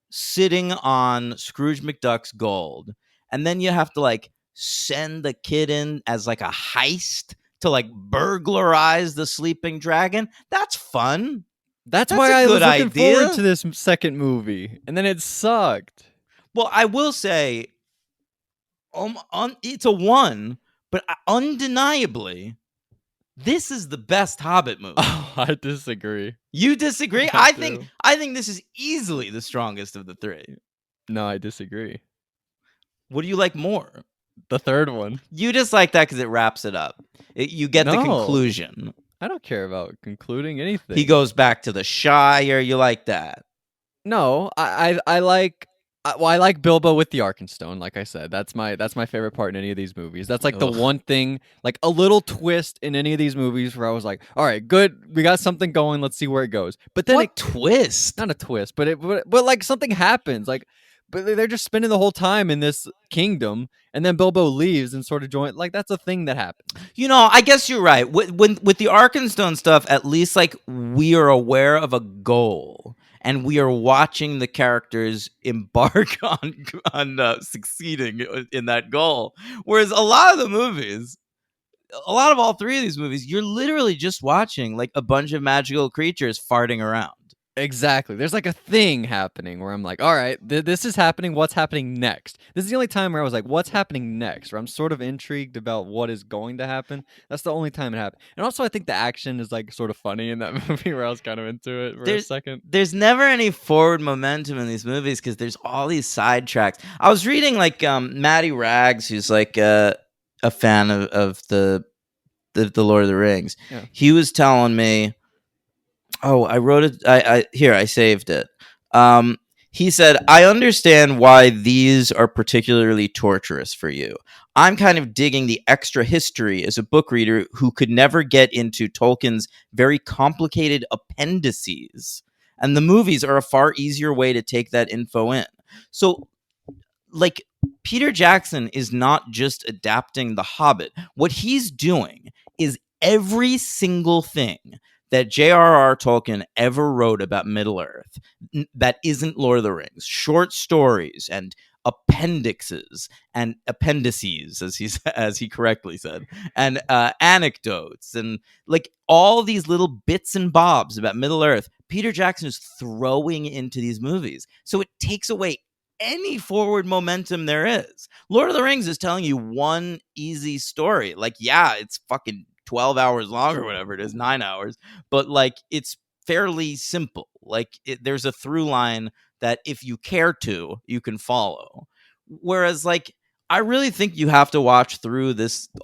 sitting on Scrooge McDuck's gold, and then you have to like send the kid in as like a heist to like burglarize the sleeping dragon. That's fun. That's That's why a I was good looking forward idea. to this second movie, and then it sucked. Well, I will say, it's a 1, but undeniably, this is the best Hobbit movie. Oh, I disagree. You disagree? I I think this is easily the strongest of the 3. No, I disagree. What do you like more? The third one. You just like that because it wraps it up. You get the No. conclusion. I don't care about concluding anything. He goes back to the Shire. You like that? No, I like. I like Bilbo with the Arkenstone. Like I said, that's my favorite part in any of these movies. That's like the Ugh. one thing, like a little twist in any of these movies where I was like, all right, good, we got something going. Let's see where it goes. But then What twist? not a twist, but like something happens. Like, but they're just spending the whole time in this kingdom, and then Bilbo leaves and sort of joins. Like that's a thing that happens. You know, I guess you're right. With the Arkenstone stuff, at least like we are aware of a goal. And we are watching the characters embark on succeeding in that goal. Whereas a lot of the movies, a lot of all 3 of these movies, you're literally just watching like a bunch of magical creatures farting around. Exactly. There's like a thing happening where I'm like, all right, this is happening. What's happening next? This is the only time where I was like, what's happening next? Where I'm sort of intrigued about what is going to happen. That's the only time it happened. And also, I think the action is like sort of funny in that movie where I was kind of into it for a second. There's never any forward momentum in these movies because there's all these sidetracks. I was reading like Matty Rags, who's like a fan of the Lord of the Rings. Yeah. He was telling me, oh, I wrote it. I saved it. He said, I understand why these are particularly torturous for you. I'm kind of digging the extra history as a book reader who could never get into Tolkien's very complicated appendices. And the movies are a far easier way to take that info in. So, like, Peter Jackson is not just adapting The Hobbit. What he's doing is every single thing that J.R.R. Tolkien ever wrote about Middle-earth that isn't Lord of the Rings. Short stories and appendices and appendices, as he correctly said, and anecdotes and like all these little bits and bobs about Middle-earth, Peter Jackson is throwing into these movies. So it takes away any forward momentum there is. Lord of the Rings is telling you one easy story. Like, yeah, it's fucking 12 hours long or whatever it is, 9 hours, but like it's fairly simple. Like there's a through line that if you care to, you can follow. Whereas like I really think you have to watch through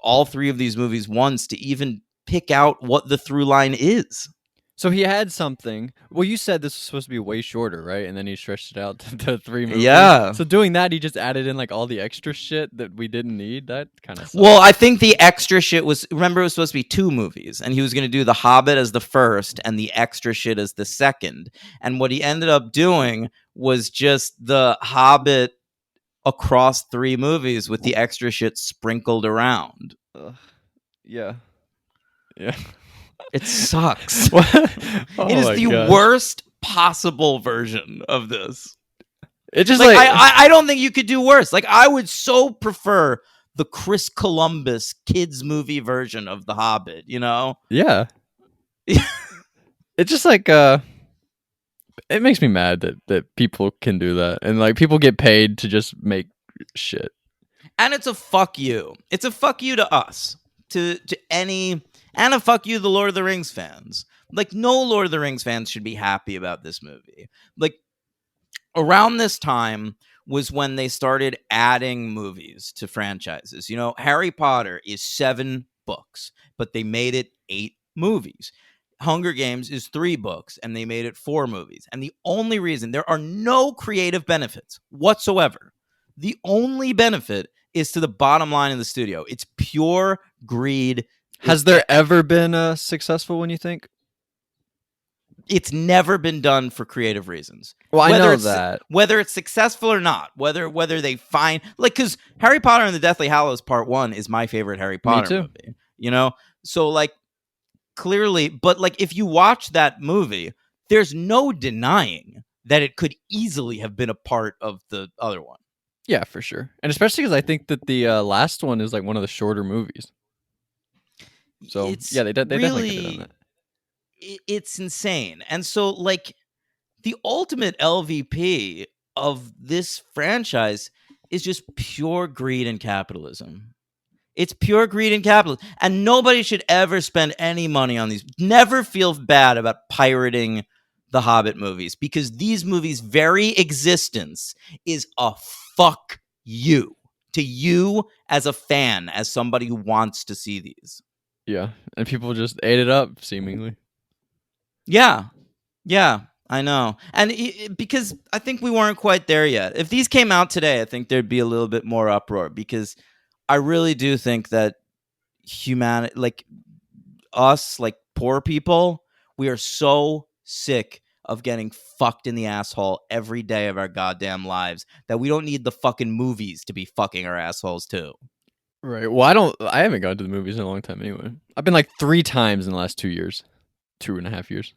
all three of these movies once to even pick out what the through line is. So he had something. Well, you said this was supposed to be way shorter, right? And then he stretched it out to 3 movies. Yeah. So doing that, he just added in like all the extra shit that we didn't need. That kind of. Well, I think the extra shit was, remember, it was supposed to be 2 movies, and he was going to do The Hobbit as the first and the extra shit as the second. And what he ended up doing was just The Hobbit across 3 movies with the extra shit sprinkled around. Yeah. Yeah. It sucks. Oh it is the worst possible version of this. It just like I don't think you could do worse. Like I would so prefer the Chris Columbus kids movie version of The Hobbit, you know? Yeah. It's just like it makes me mad that people can do that, and like people get paid to just make shit. And it's a fuck you. It's a fuck you to us. To any, and a fuck you to the Lord of the Rings fans. Like no Lord of the Rings fans should be happy about this movie. Like around this time was when they started adding movies to franchises. You know, Harry Potter is 7 books, but they made it 8 movies. Hunger Games is 3 books, and they made it 4 movies. And the only reason, there are no creative benefits whatsoever. The only benefit is to the bottom line of the studio. It's pure greed. Has there ever been a successful one, you think? It's never been done for creative reasons. Well, I know that. Whether it's successful or not, whether they find, like, because Harry Potter and the Deathly Hallows Part 1 is my favorite Harry Potter movie. You know? So, like, clearly, but, like, if you watch that movie, there's no denying that it could easily have been a part of the other one. Yeah, for sure. And especially because I think that the last one is, like, one of the shorter movies. So, yeah, they definitely could have done that. It's insane. And so, like, the ultimate LVP of this franchise is just pure greed and capitalism. It's pure greed and capitalism. And nobody should ever spend any money on these. Never feel bad about pirating the Hobbit movies, because these movies' very existence is a fuck you to you as a fan, as somebody who wants to see these. Yeah. And people just ate it up, seemingly. Yeah, I know. And because I think we weren't quite there yet. If these came out today, I think there'd be a little bit more uproar, because I really do think that humanity, like us, like poor people, we are so sick of getting fucked in the asshole every day of our goddamn lives that we don't need the fucking movies to be fucking our assholes too. Right. Well, I haven't gone to the movies in a long time anyway. I've been like 3 times in the last 2 years. 2.5 years.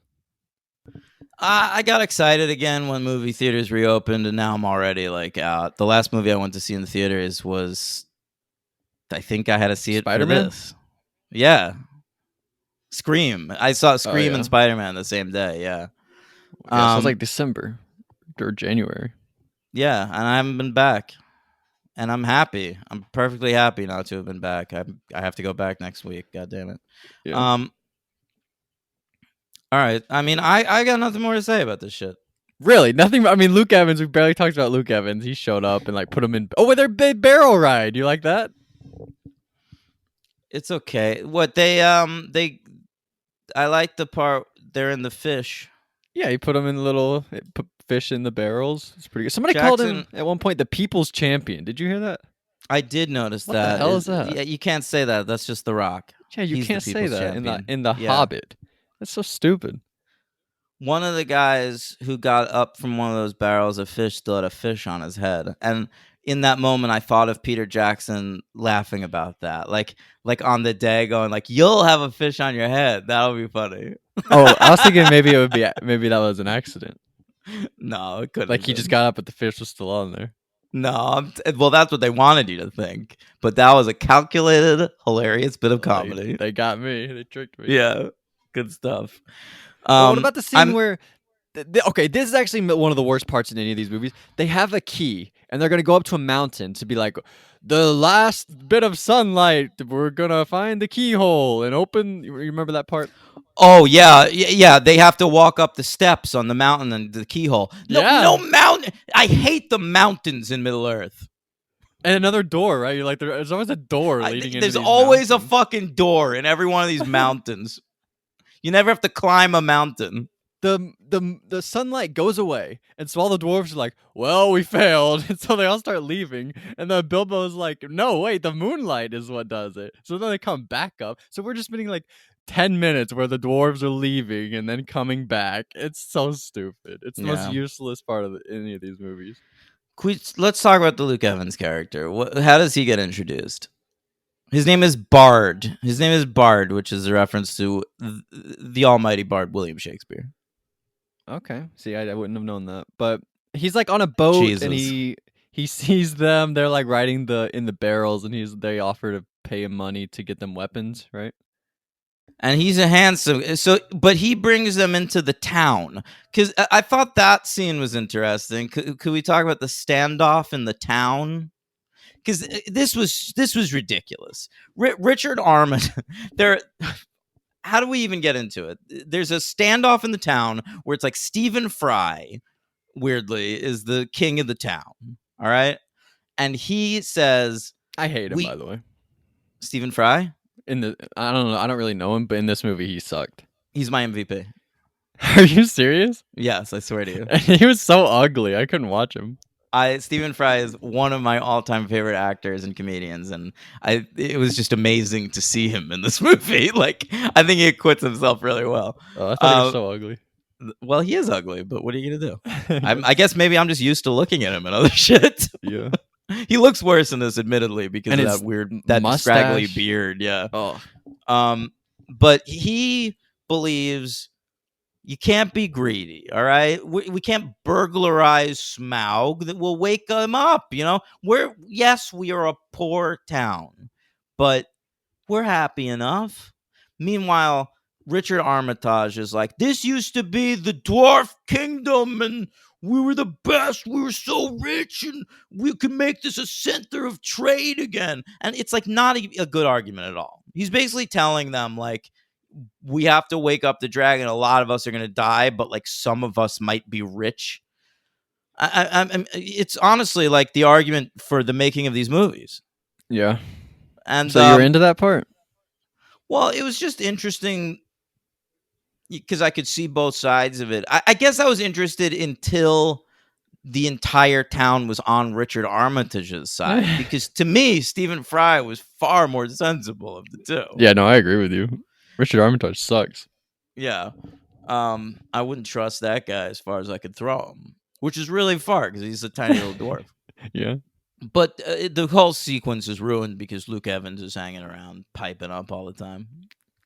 I got excited again when movie theaters reopened, and now I'm already like out. The last movie I went to see in the theaters was, I think I had to see it Spider-Man? for this. Yeah. Scream. I saw Scream yeah. and Spider-Man the same day, yeah. Yeah, so it's like December or January. Yeah, and I haven't been back. And I'm happy. I'm perfectly happy not to have been back. I have to go back next week. God damn it. Yeah. All right. I mean, I got nothing more to say about this shit. Really? Nothing. I mean, Luke Evans, we barely talked about Luke Evans. He showed up and like put him in. Oh, with their big barrel ride. You like that? It's okay. What I like the part they're in the fish. Yeah, he put them in put fish in the barrels. It's pretty good. Somebody called him at one point the People's Champion. Did you hear that? I did notice what that. What the hell is that? Yeah, you can't say that. That's just The Rock. Yeah, you can't say that champion. in the Hobbit. That's so stupid. One of the guys who got up from one of those barrels of fish still had a fish on his head. And in that moment, I thought of Peter Jackson laughing about that. Like on the day going like, you'll have a fish on your head. That'll be funny. Oh, I was thinking maybe that was an accident. No, it couldn't. Like he just got up, but the fish was still on there. No, well, that's what they wanted you to think. But that was a calculated, hilarious bit of comedy. They got me. They tricked me. Yeah, good stuff. What about the scene where Okay, this is actually one of the worst parts in any of these movies. They have a key, and they're gonna go up to a mountain to be like, the last bit of sunlight. We're gonna find the keyhole and open. You remember that part? Oh yeah. They have to walk up the steps on the mountain and the keyhole. No mountain. I hate the mountains in Middle Earth. And another door, right? You're like, there's always a door leading into There's these always mountains. a fucking door in every one of these mountains. You never have to climb a mountain. The sunlight goes away, and so all the dwarves are like, well, we failed, and so they all start leaving, and then Bilbo's like, no, wait, the moonlight is what does it. So then they come back up, so we're just spending like 10 minutes where the dwarves are leaving and then coming back. It's so stupid. It's the most useless part of any of these movies. Let's talk about the Luke Evans character. How does he get introduced? His name is Bard. His name is Bard, which is a reference to the almighty Bard William Shakespeare. Okay. See, I wouldn't have known that. But he's like on a boat and he sees them. They're like riding in the barrels, and they offer to pay him money to get them weapons, right? And he's a handsome, but he brings them into the town, because I thought that scene was interesting. Could we talk about the standoff in the town? Because this was ridiculous. Richard Armitage. How do we even get into it? There's a standoff in the town where it's like Stephen Fry, weirdly, is the king of the town. All right, and he says, "I hate him." By the way, Stephen Fry. I don't know. I don't really know him, but in this movie, he sucked. He's my MVP. Are you serious? Yes, I swear to you. He was so ugly. I couldn't watch him. Stephen Fry is one of my all-time favorite actors and comedians, and it was just amazing to see him in this movie. Like, I think he acquits himself really well. Oh, I thought he was so ugly. Well, he is ugly, but what are you gonna do? I guess maybe I'm just used to looking at him and other shit. Yeah. He looks worse in this, admittedly, because of that weird, scraggly beard. Yeah. Oh. But he believes you can't be greedy. All right, we can't burglarize Smaug. That will wake him up. You know, we are a poor town, but we're happy enough. Meanwhile, Richard Armitage is like, this used to be the dwarf kingdom, and we were the best. We were so rich, and we could make this a center of trade again. And it's like not a good argument at all. He's basically telling them, like, we have to wake up the dragon. A lot of us are going to die, but like some of us might be rich. It's honestly like the argument for the making of these movies. Yeah. And so you're into that part? Well, it was just interesting because I could see both sides of it. I guess I was interested until the entire town was on Richard Armitage's side, because to me, Stephen Fry was far more sensible of the two. Yeah, no, I agree with you. Richard Armitage sucks. Yeah. I wouldn't trust that guy as far as I could throw him, which is really far because he's a tiny little dwarf. Yeah. But the whole sequence is ruined because Luke Evans is hanging around, piping up all the time.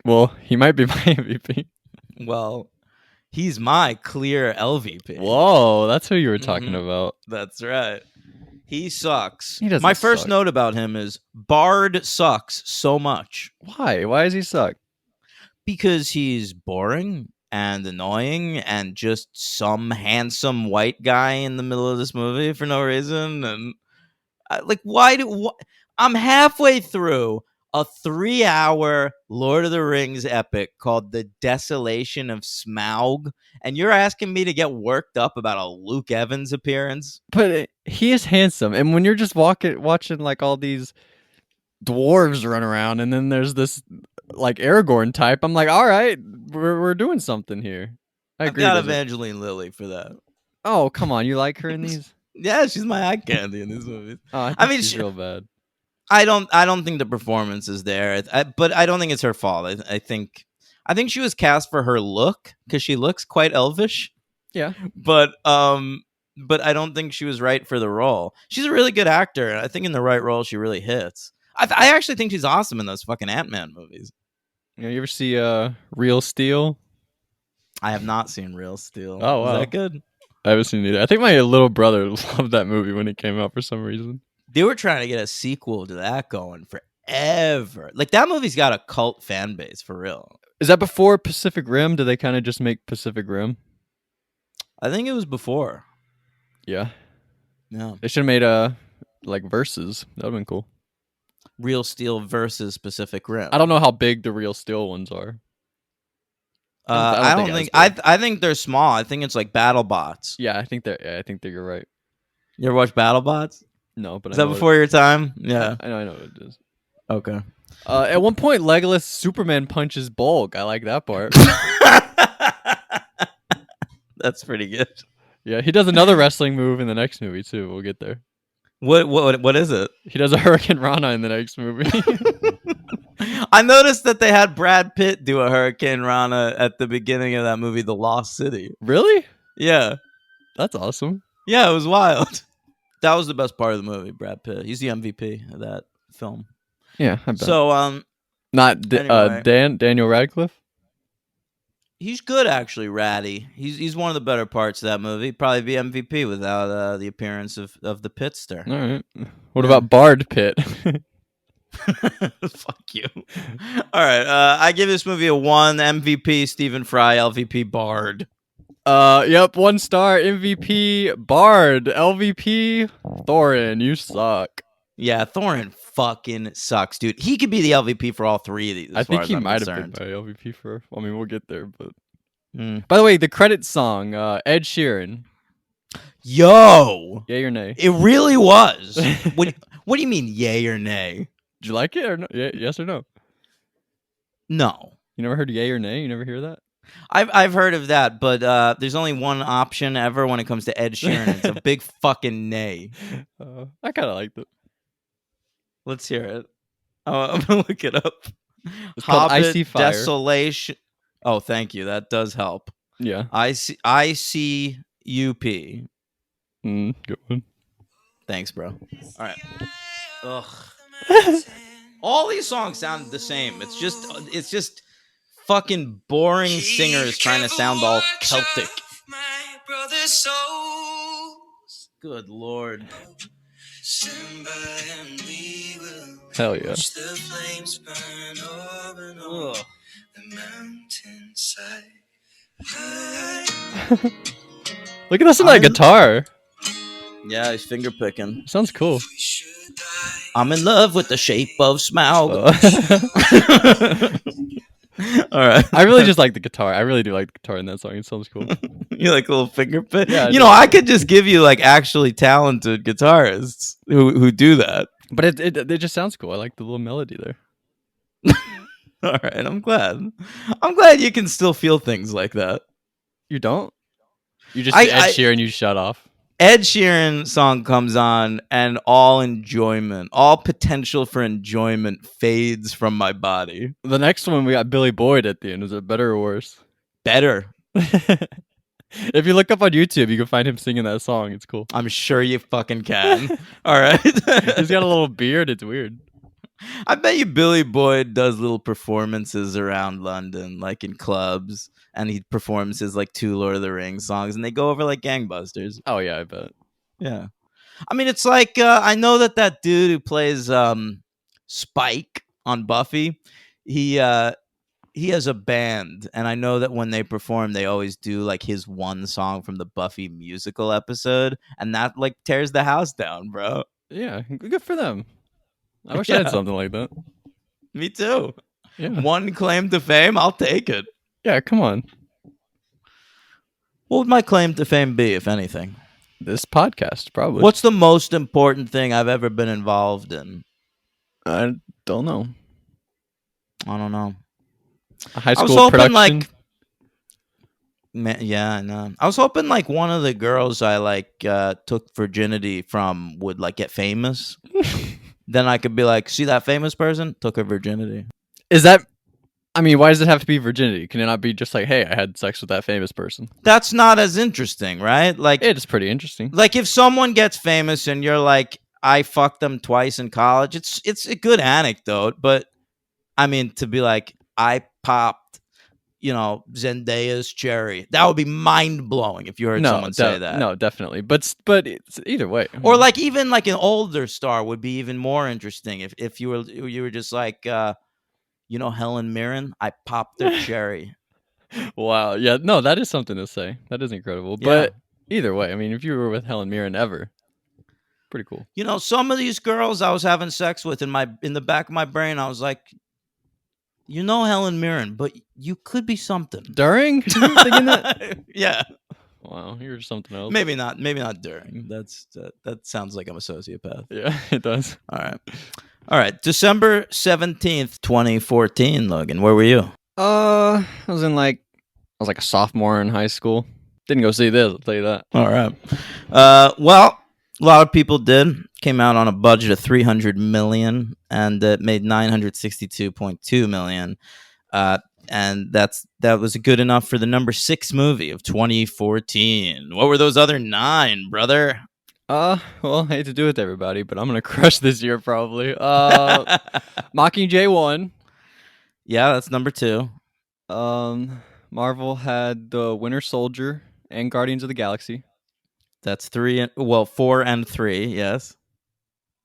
Well, he might be my MVP. Well, he's my clear LVP. Whoa, that's who you were talking about. That's right. He sucks. He doesn't My first suck. note about him is Bard sucks so much. Why? Why does he suck? Because he's boring and annoying and just some handsome white guy in the middle of this movie for no reason. And I'm halfway through a 3-hour Lord of the Rings epic called The Desolation of Smaug, and you're asking me to get worked up about a Luke Evans appearance? But he is handsome, and when you're just watching like all these dwarves run around, and then there's this like Aragorn type, I'm like, all right, we're doing something here. I agree. I've got Evangeline Lilly for that. Oh, come on, you like her in these? Yeah, she's my eye candy in these movies. Oh, I mean, she's real bad. I don't think the performance is there, but I don't think it's her fault. I think she was cast for her look because she looks quite elvish. Yeah, but I don't think she was right for the role. She's a really good actor, and I think in the right role she really hits. I actually think she's awesome in those fucking Ant-Man movies. You ever see Real Steel? I have not seen Real Steel. Oh, wow. Is that good? I haven't seen it either. I think my little brother loved that movie when it came out for some reason. They were trying to get a sequel to that going forever. Like, that movie's got a cult fan base for real. Is that before Pacific Rim? Did they kind of just make Pacific Rim? I think it was before. Yeah. Yeah. They should have made like verses. That would have been cool. Real Steel versus Pacific Rim. I don't know how big the Real Steel ones are. I don't think. I think they're small. I think it's like BattleBots. Yeah, I think that you're right. You ever watch BattleBots? No, but Is that before your time? Yeah. I know what it is. Okay. At one point, Legolas Superman punches Bulk. I like that part. That's pretty good. Yeah, he does another wrestling move in the next movie too. We'll get there. What is it? He does a Hurricane Rana in the next movie. I noticed that they had Brad Pitt do a Hurricane Rana at the beginning of that movie, The Lost City. Really? Yeah. That's awesome. Yeah, it was wild. That was the best part of the movie, Brad Pitt. He's the MVP of that film. Yeah, I bet. So, not anyway. Daniel Radcliffe. He's good, actually. Ratty. He's one of the better parts of that movie. He'd probably be MVP without the appearance of the Pitster. All right. What about Bard Pitt? Fuck you. All right. I give this movie a 1. MVP Stephen Fry, LVP Bard. Yep, 1 star. MVP Bard. LVP Thorin. You suck. Yeah, Thorin fucking sucks, dude. He could be the LVP for all 3 of these. I think he might have been my LVP for. I mean, we'll get there, but. By the way, the credit song, Ed Sheeran. Yo. Yay or nay? It really was. What do you mean, yay or nay? Did you like it or no? Yeah, yes or no? No. You never heard yay or nay? You never hear that? I've heard of that, but there's only one option ever when it comes to Ed Sheeran. It's a big fucking nay. I kind of liked it. Let's hear it. I'm gonna look it up. It's called Hobbit, Icy Fire. Desolation. Oh, thank you. That does help. Yeah. ICUP. Good one. Thanks, bro. All right. Ugh. All these songs sound the same. It's just fucking boring singers trying to sound all Celtic. Good lord. Hell yeah. Ugh. Look at us on that guitar. Yeah, he's finger picking. Sounds cool. I'm in love with the shape of Smaug. All right. I really just like the guitar. I really do like the guitar in that song. It sounds cool. You like a little finger pick? Yeah, I could just give you like actually talented guitarists who do that. But it just sounds cool. I like the little melody there. All right, I'm glad. I'm glad you can still feel things like that. You don't? You just Ed Sheeran, you shut off. Ed Sheeran song comes on and all enjoyment, all potential for enjoyment fades from my body. The next one we got Billy Boyd at the end. Is it better or worse? Better. If you look up on YouTube, you can find him singing that song. It's cool. I'm sure you fucking can. All right. He's got a little beard. It's weird. I bet you Billy Boyd does little performances around London, like in clubs, and he performs his like 2 Lord of the Rings songs, and they go over like gangbusters. Oh yeah, I bet. Yeah, I mean it's like I know that dude who plays Spike on Buffy, he has a band, and I know that when they perform, they always do like his one song from the Buffy musical episode, and that like tears the house down, bro. Yeah, good for them. I wish I had something like that. Me too. Yeah. One claim to fame, I'll take it. Yeah, come on. What would my claim to fame be, if anything? This podcast, probably. What's the most important thing I've ever been involved in? I don't know. I don't know. A high I was school hoping production? yeah, I know. I was hoping like one of the girls I like took virginity from would like get famous. Then I could be like, see that famous person? Took her virginity. Is that... I mean, why does it have to be virginity? Can it not be just like, hey, I had sex with that famous person? That's not as interesting, right? Like, it is pretty interesting. Like if someone gets famous and you're like, I fucked them twice in college, it's a good anecdote, but I mean to be like, I popped, Zendaya's cherry. That would be mind blowing if you heard someone say that. No, definitely. But it's either way. Or like even like an older star would be even more interesting if you were just like Helen Mirren, I popped her cherry. Wow. Yeah. No, that is something to say. That is incredible. Yeah. But either way, I mean, if you were with Helen Mirren ever, pretty cool. You know, some of these girls I was having sex with in the back of my brain, I was like, you know, Helen Mirren, but you could be something. During? You were thinking that? Yeah. Wow, you're something else. Maybe not during. That sounds like I'm a sociopath. Yeah, it does. All right. December 17th, 2014, Logan. Where were you? I was like a sophomore in high school. Didn't go see this, I'll tell you that. All right. Well, a lot of people did. Came out on a budget of $300 million, and it made $962.2 million. And that was good enough for the number 6 movie of 2014. What were those other 9, brother? Well, I hate to do it to everybody, but I'm gonna crush this year probably. Mockingjay won. Yeah, that's number 2. Marvel had the Winter Soldier and Guardians of the Galaxy. That's 4 and 3. Yes.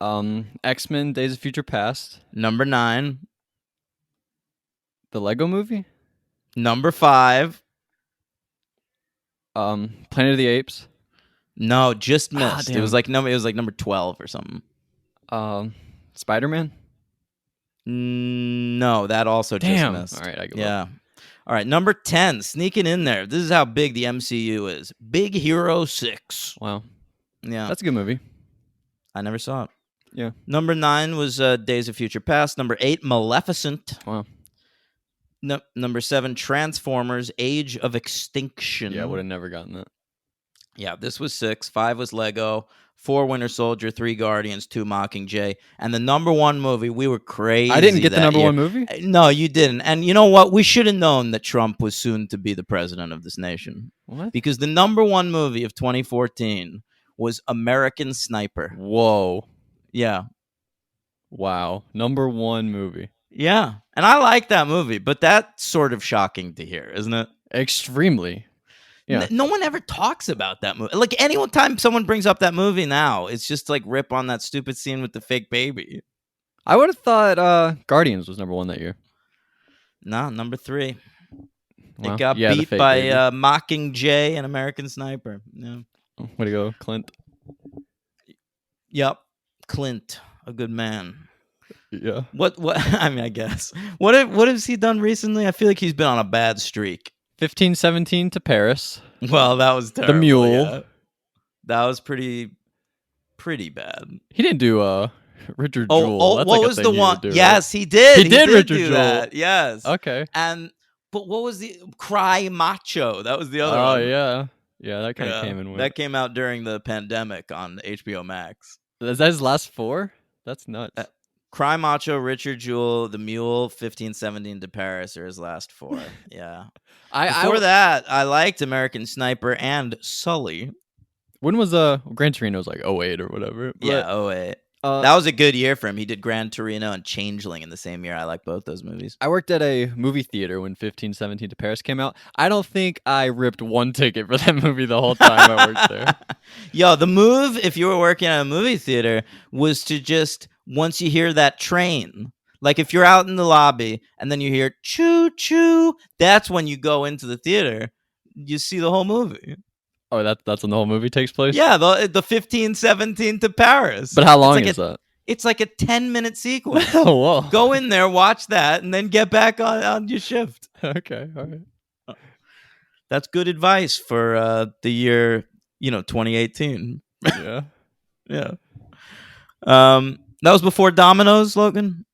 X-Men: Days of Future Past. Number 9. The Lego Movie. Number 5. Planet of the Apes. No, just missed. Damn. It was like number 12 or something. Spider-Man. No, that also Damn. just missed. All right, I give Yeah. up. All right, number 10, sneaking in there. This is how big the MCU is. Big Hero 6. Wow, Yeah. that's a good movie. I never saw it. Yeah. Number 9 was Days of Future Past. Number 8, Maleficent. Wow. Number 7, Transformers: Age of Extinction. Yeah, I would have never gotten that. Yeah, this was 6. 5 was Lego. 4, Winter Soldier. 3, Guardians. 2, Mockingjay. And the number 1 movie, we were crazy. I didn't get the that number year. 1 movie. No, you didn't. And you know what? We should have known that Trump was soon to be the president of this nation. What? Because the number 1 movie of 2014 was American Sniper. Whoa. Yeah. Wow. Number 1 movie. Yeah. And I like that movie, but that's sort of shocking to hear, isn't it? Extremely. Yeah. No one ever talks about that movie. Like, any time someone brings up that movie now, it's just like rip on that stupid scene with the fake baby. I would have thought Guardians was number 1 that year. No, number 3. Wow. It got Yeah, the beat fake by baby. Mockingjay and American Sniper. Yeah. Way to go, Clint. Yep. Clint, a good man. Yeah. What I mean, I guess. What has he done recently? I feel like he's been on a bad streak. 15-17 to Paris. Well, that was terrible. The Mule. Yeah. That was pretty bad. He didn't do Richard Jewell. Oh, That's what like a was thing the he would one? do, right? Yes, he did. He did Richard do Jewell. that. Yes. Okay. But what was the Cry Macho? That was the other Oh one. yeah. Yeah, that kind of came in with. That came out during the pandemic on HBO Max. Is that his last 4? That's nuts. Cry Macho, Richard Jewell, The Mule, 15-17 to Paris are his last 4. Yeah. Before that, I liked American Sniper and Sully. When was Gran Torino's like 08 or whatever? Yeah, 08. But, that was a good year for him. He did Gran Torino and Changeling in the same year. I like both those movies. I worked at a movie theater when 15-17 to Paris came out. I don't think I ripped 1 ticket for that movie the whole time I worked there. Yo, the move, if you were working at a movie theater, was to just, once you hear that train, like if you're out in the lobby and then you hear choo choo, that's when you go into the theater. You see the whole movie. Oh, that's when the whole movie takes place? Yeah, the 15-17 to Paris. But how long is that? It's like a 10-minute sequence. Oh, whoa. Go in there, watch that, and then get back on your shift. Okay, all right. That's good advice for the year, 2018. Yeah. Yeah. That was before Domino's, Logan?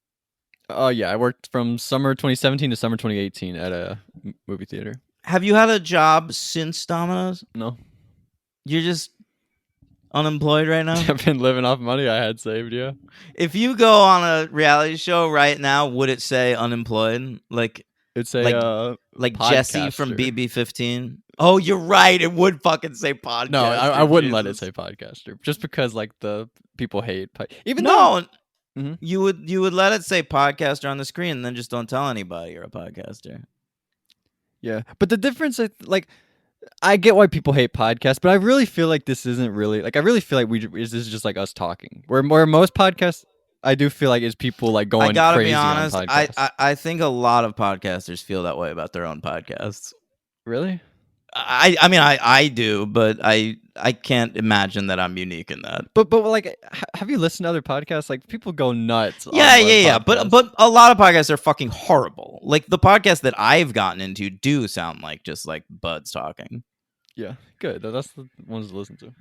Yeah, I worked from summer 2017 to summer 2018 at a movie theater. Have you had a job since Domino's? No. You're just unemployed right now? I've been living off money I had saved, yeah. If you go on a reality show right now, would it say unemployed? Like It's a like Jesse from podcaster. BB15? Oh, you're right. It would fucking say podcast. No, I wouldn't let it say podcaster just because like the people hate even though No, you would let it say podcaster on the screen and then just don't tell anybody you're a podcaster. yeah, but the difference is like I get why people hate podcasts, but I really feel like this isn't really like I really feel like this is just like us talking. Where most podcasts I do feel like is people like going I gotta crazy be honest. on podcasts. I think a lot of podcasters feel that way about their own podcasts. Really? I mean, I do, but I can't imagine that I'm unique in that. But like, have you listened to other podcasts? Like, people go nuts. Yeah, on yeah. podcasts. But a lot of podcasts are fucking horrible. Like the podcasts that I've gotten into do sound like just like buds talking. Yeah, good. That's the ones to listen to.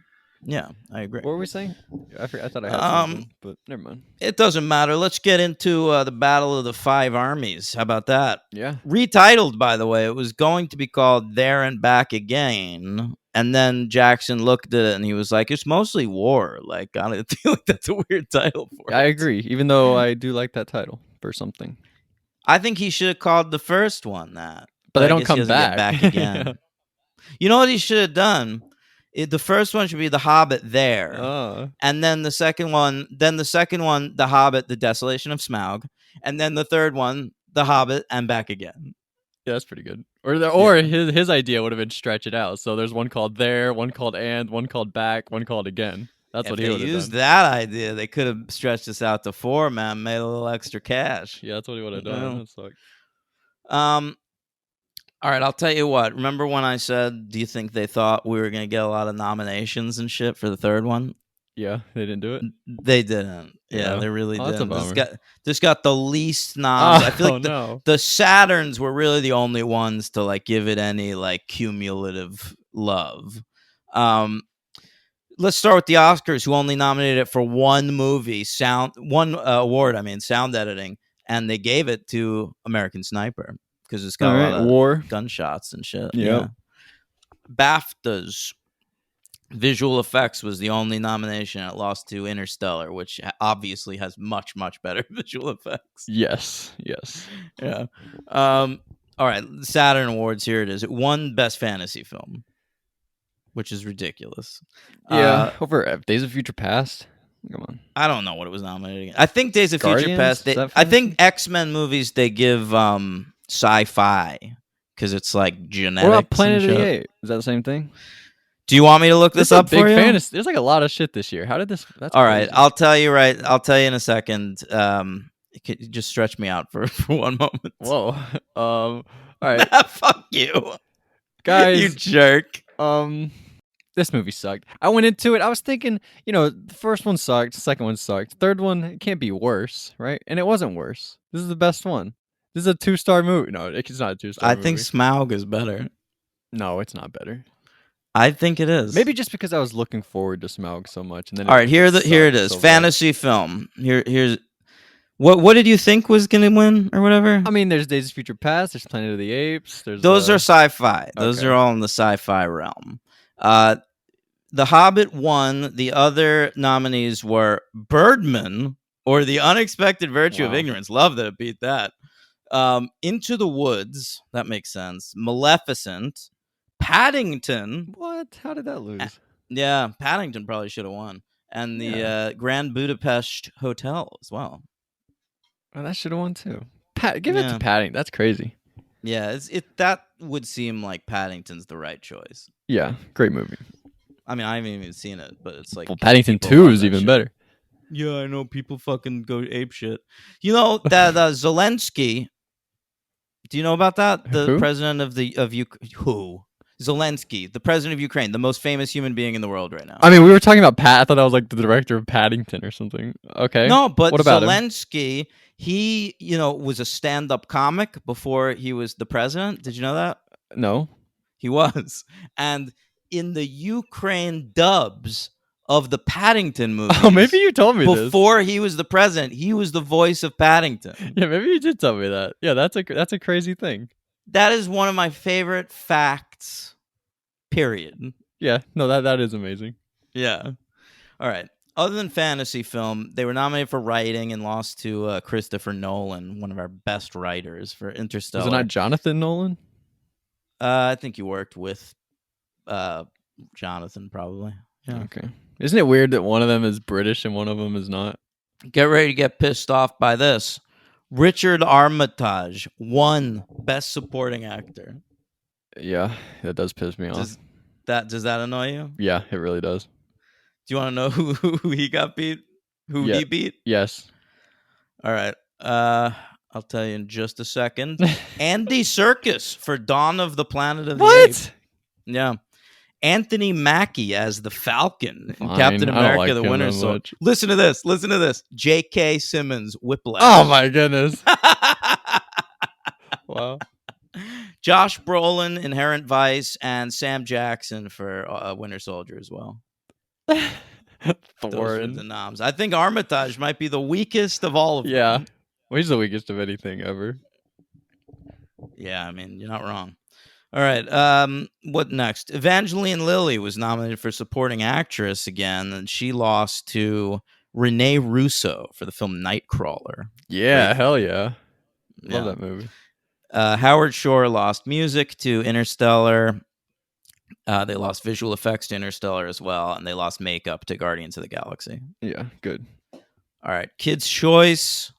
Yeah, I agree. What were we saying? I thought I had something, but never mind. It doesn't matter. Let's get into the Battle of the Five Armies. How about that? Yeah. Retitled, by the way. It was going to be called There and Back Again. And then Jackson looked at it and he was like, it's mostly war. Like, I feel like that's a weird title for it. I agree, even though I do like that title for something. I think he should have called the first one that. But they I don't guess he come doesn't get back. again. Yeah. You know what he should have done? The first one should be The Hobbit There. And then the second one, The Hobbit, The Desolation of Smaug. And then the third one, The Hobbit and Back Again. Yeah, that's pretty good. Or his idea would have been stretch it out. So there's one called There, one called And, one called Back, one called Again. That's If what he they would have used done. that idea, they could have stretched this out to 4, man, made a little extra cash. Yeah, that's what he would have done. That sucked. All right, I'll tell you what. Remember when I said, do you think they thought we were going to get a lot of nominations and shit for the third one? Yeah, they didn't do it. They didn't. Yeah, they really that's a didn't. bummer. This got the least noms. I feel like no. the Saturns were really the only ones to like give it any like cumulative love. Let's start with the Oscars, who only nominated it for one movie, one award. I mean, sound editing, and they gave it to American Sniper because it's got a lot of war gunshots and shit. Yep. Yeah. BAFTAs. Visual effects was the only nomination. It lost to Interstellar, which obviously has much, much better visual effects. Yes. Yeah. All right. Saturn Awards. Here it is. It won Best Fantasy Film, which is ridiculous. Yeah. Over Days of Future Past. Come on. I don't know what it was nominated against. I think Days of Guardians? Future Past. I think X-Men movies they give sci-fi because it's like genetics. What about Planet of the Apes? Is that the same thing? Do you want me to look this up for you? Fantasy. There's like a lot of shit this year. How did this? That's all crazy. right. I'll tell you in a second. Just stretch me out for 1 moment. Whoa. All right. Fuck you, guys. You jerk. This movie sucked. I went into it. I was thinking, the first one sucked. The second one sucked. Third one, it can't be worse, right? And it wasn't worse. This is the best one. This is a 2-star movie. No, it's not a 2-star movie. I think Smaug is better. No, it's not better. I think it is. Maybe just because I was looking forward to Smaug so much, and then all right, here it is. Fantasy film. Here's what did you think was gonna win or whatever? I mean, there's Days of Future Past. There's Planet of the Apes. Those are sci-fi. Those are all in the sci-fi realm. The Hobbit won. The other nominees were Birdman or The Unexpected Virtue of Ignorance. Love that it beat that. Into the Woods. That makes sense. Maleficent. Paddington. What? How did that lose? Yeah, Paddington probably should have won. And the Grand Budapest Hotel as well. Oh, that should have won too. Give it to Paddington. That's crazy. Yeah, that would seem like Paddington's the right choice. Yeah, great movie. I mean, I haven't even seen it, but it's like Paddington 2 is even better. Yeah, I know people fucking go ape shit. You know that Zelensky. Do you know about that? The president of Ukraine. Who? Zelensky, the president of Ukraine, the most famous human being in the world right now. I mean, we were talking about Pat. I thought I was like the director of Paddington or something. Okay. No, but what about Zelensky, he, was a stand-up comic before he was the president. Did you know that? No. He was. And in the Ukraine dubs of the Paddington movies. Oh, maybe you told me this. Before he was the president, he was the voice of Paddington. Yeah, maybe you did tell me that. Yeah, that's a crazy thing. That is one of my favorite facts, period. Yeah, no, that is amazing. Yeah. All right. Other than fantasy film, they were nominated for writing and lost to Christopher Nolan, one of our best writers, for Interstellar. Was it not Jonathan Nolan? I think you worked with Jonathan, probably. Yeah. Okay. Isn't it weird that one of them is British and one of them is not? Get ready to get pissed off by this. Richard Armitage won Best Supporting Actor. Yeah, that does piss me off. Does that annoy you? Yeah, it really does. Do you want to know who he got beat? He beat? Yes. All right. I'll tell you in just a second. Andy Serkis for Dawn of the Planet of the Apes. What? Yeah. Anthony Mackie as the Falcon in Fine, Captain I don't America: like The him Winter that Soldier. much. Listen to this. Listen to this. J.K. Simmons, Whiplash. Oh my goodness! Wow. Josh Brolin, Inherent Vice, and Sam Jackson for Winter Soldier as well. Those are the Thorin. noms. I think Armitage might be the weakest of all of Yeah. them. Well, he's the weakest of anything ever. Yeah, I mean, you're not wrong. All right. What next? Evangeline Lilly was nominated for supporting actress again, and she lost to Renee Russo for the film Nightcrawler. Yeah, Great. hell yeah. Love Yeah. that movie. Howard Shore lost music to Interstellar. They lost visual effects to Interstellar as well, and they lost makeup to Guardians of the Galaxy. Yeah, good. All right. Kids' Choice.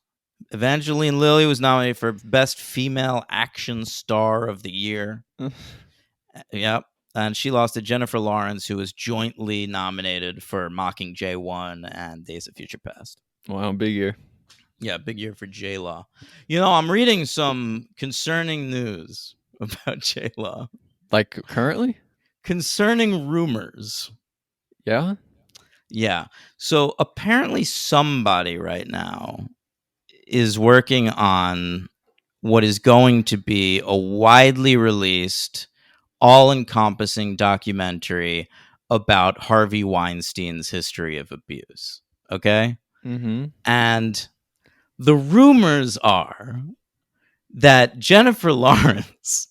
Evangeline Lilly was nominated for Best Female Action Star of the Year. Yep. And she lost to Jennifer Lawrence, who was jointly nominated for Mockingjay 1 and Days of Future Past. Wow, big year. Yeah, big year for J-Law. You know, I'm reading some concerning news about J-Law. Like currently? Concerning rumors. Yeah. Yeah. So apparently somebody right now is working on what is going to be a widely released, all-encompassing documentary about Harvey Weinstein's history of abuse. Okay? Mm-hmm. And the rumors are that Jennifer Lawrence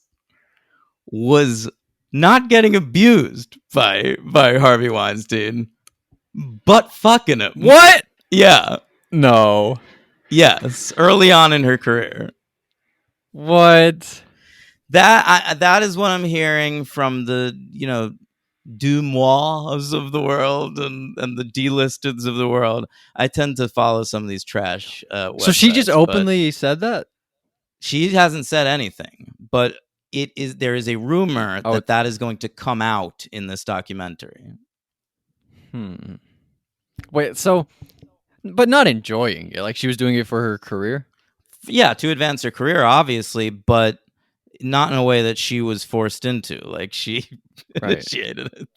was not getting abused by Harvey Weinstein, but fucking him. What? Yeah. No. Yes. Early on in her career. What? That is what I'm hearing from the, Dumois of the world and the delisteds of the world. I tend to follow some of these trash websites. So she just but openly said that? she hasn't said anything, but there is a rumor Oh, that is going to come out in this documentary. Wait, so, but not enjoying it. Like she was doing it for her career? Yeah, to advance her career, obviously, but not in a way that she was forced into. Like she initiated it.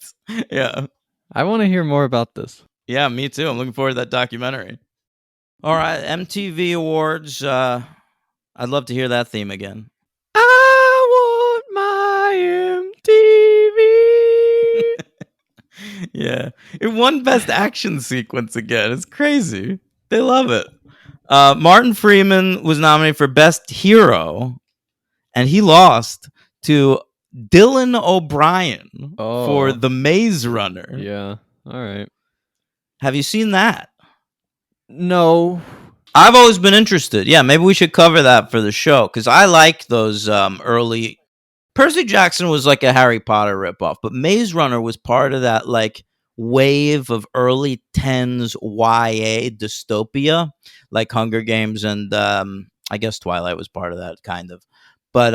Yeah. I want to hear more about this. Yeah, me too. I'm looking forward to that documentary. All right, MTV Awards. I'd love to hear that theme again. I want my MTV. Yeah. It won Best Action Sequence again. It's crazy. They love it. Martin Freeman was nominated for Best Hero, and he lost to Dylan O'Brien for The Maze Runner. Yeah. All right. Have you seen that? No. I've always been interested. Yeah, maybe we should cover that for the show, because I like those early... Percy Jackson was like a Harry Potter ripoff, but Maze Runner was part of that like wave of early 10s YA dystopia, like Hunger Games, and I guess Twilight was part of that, kind of. But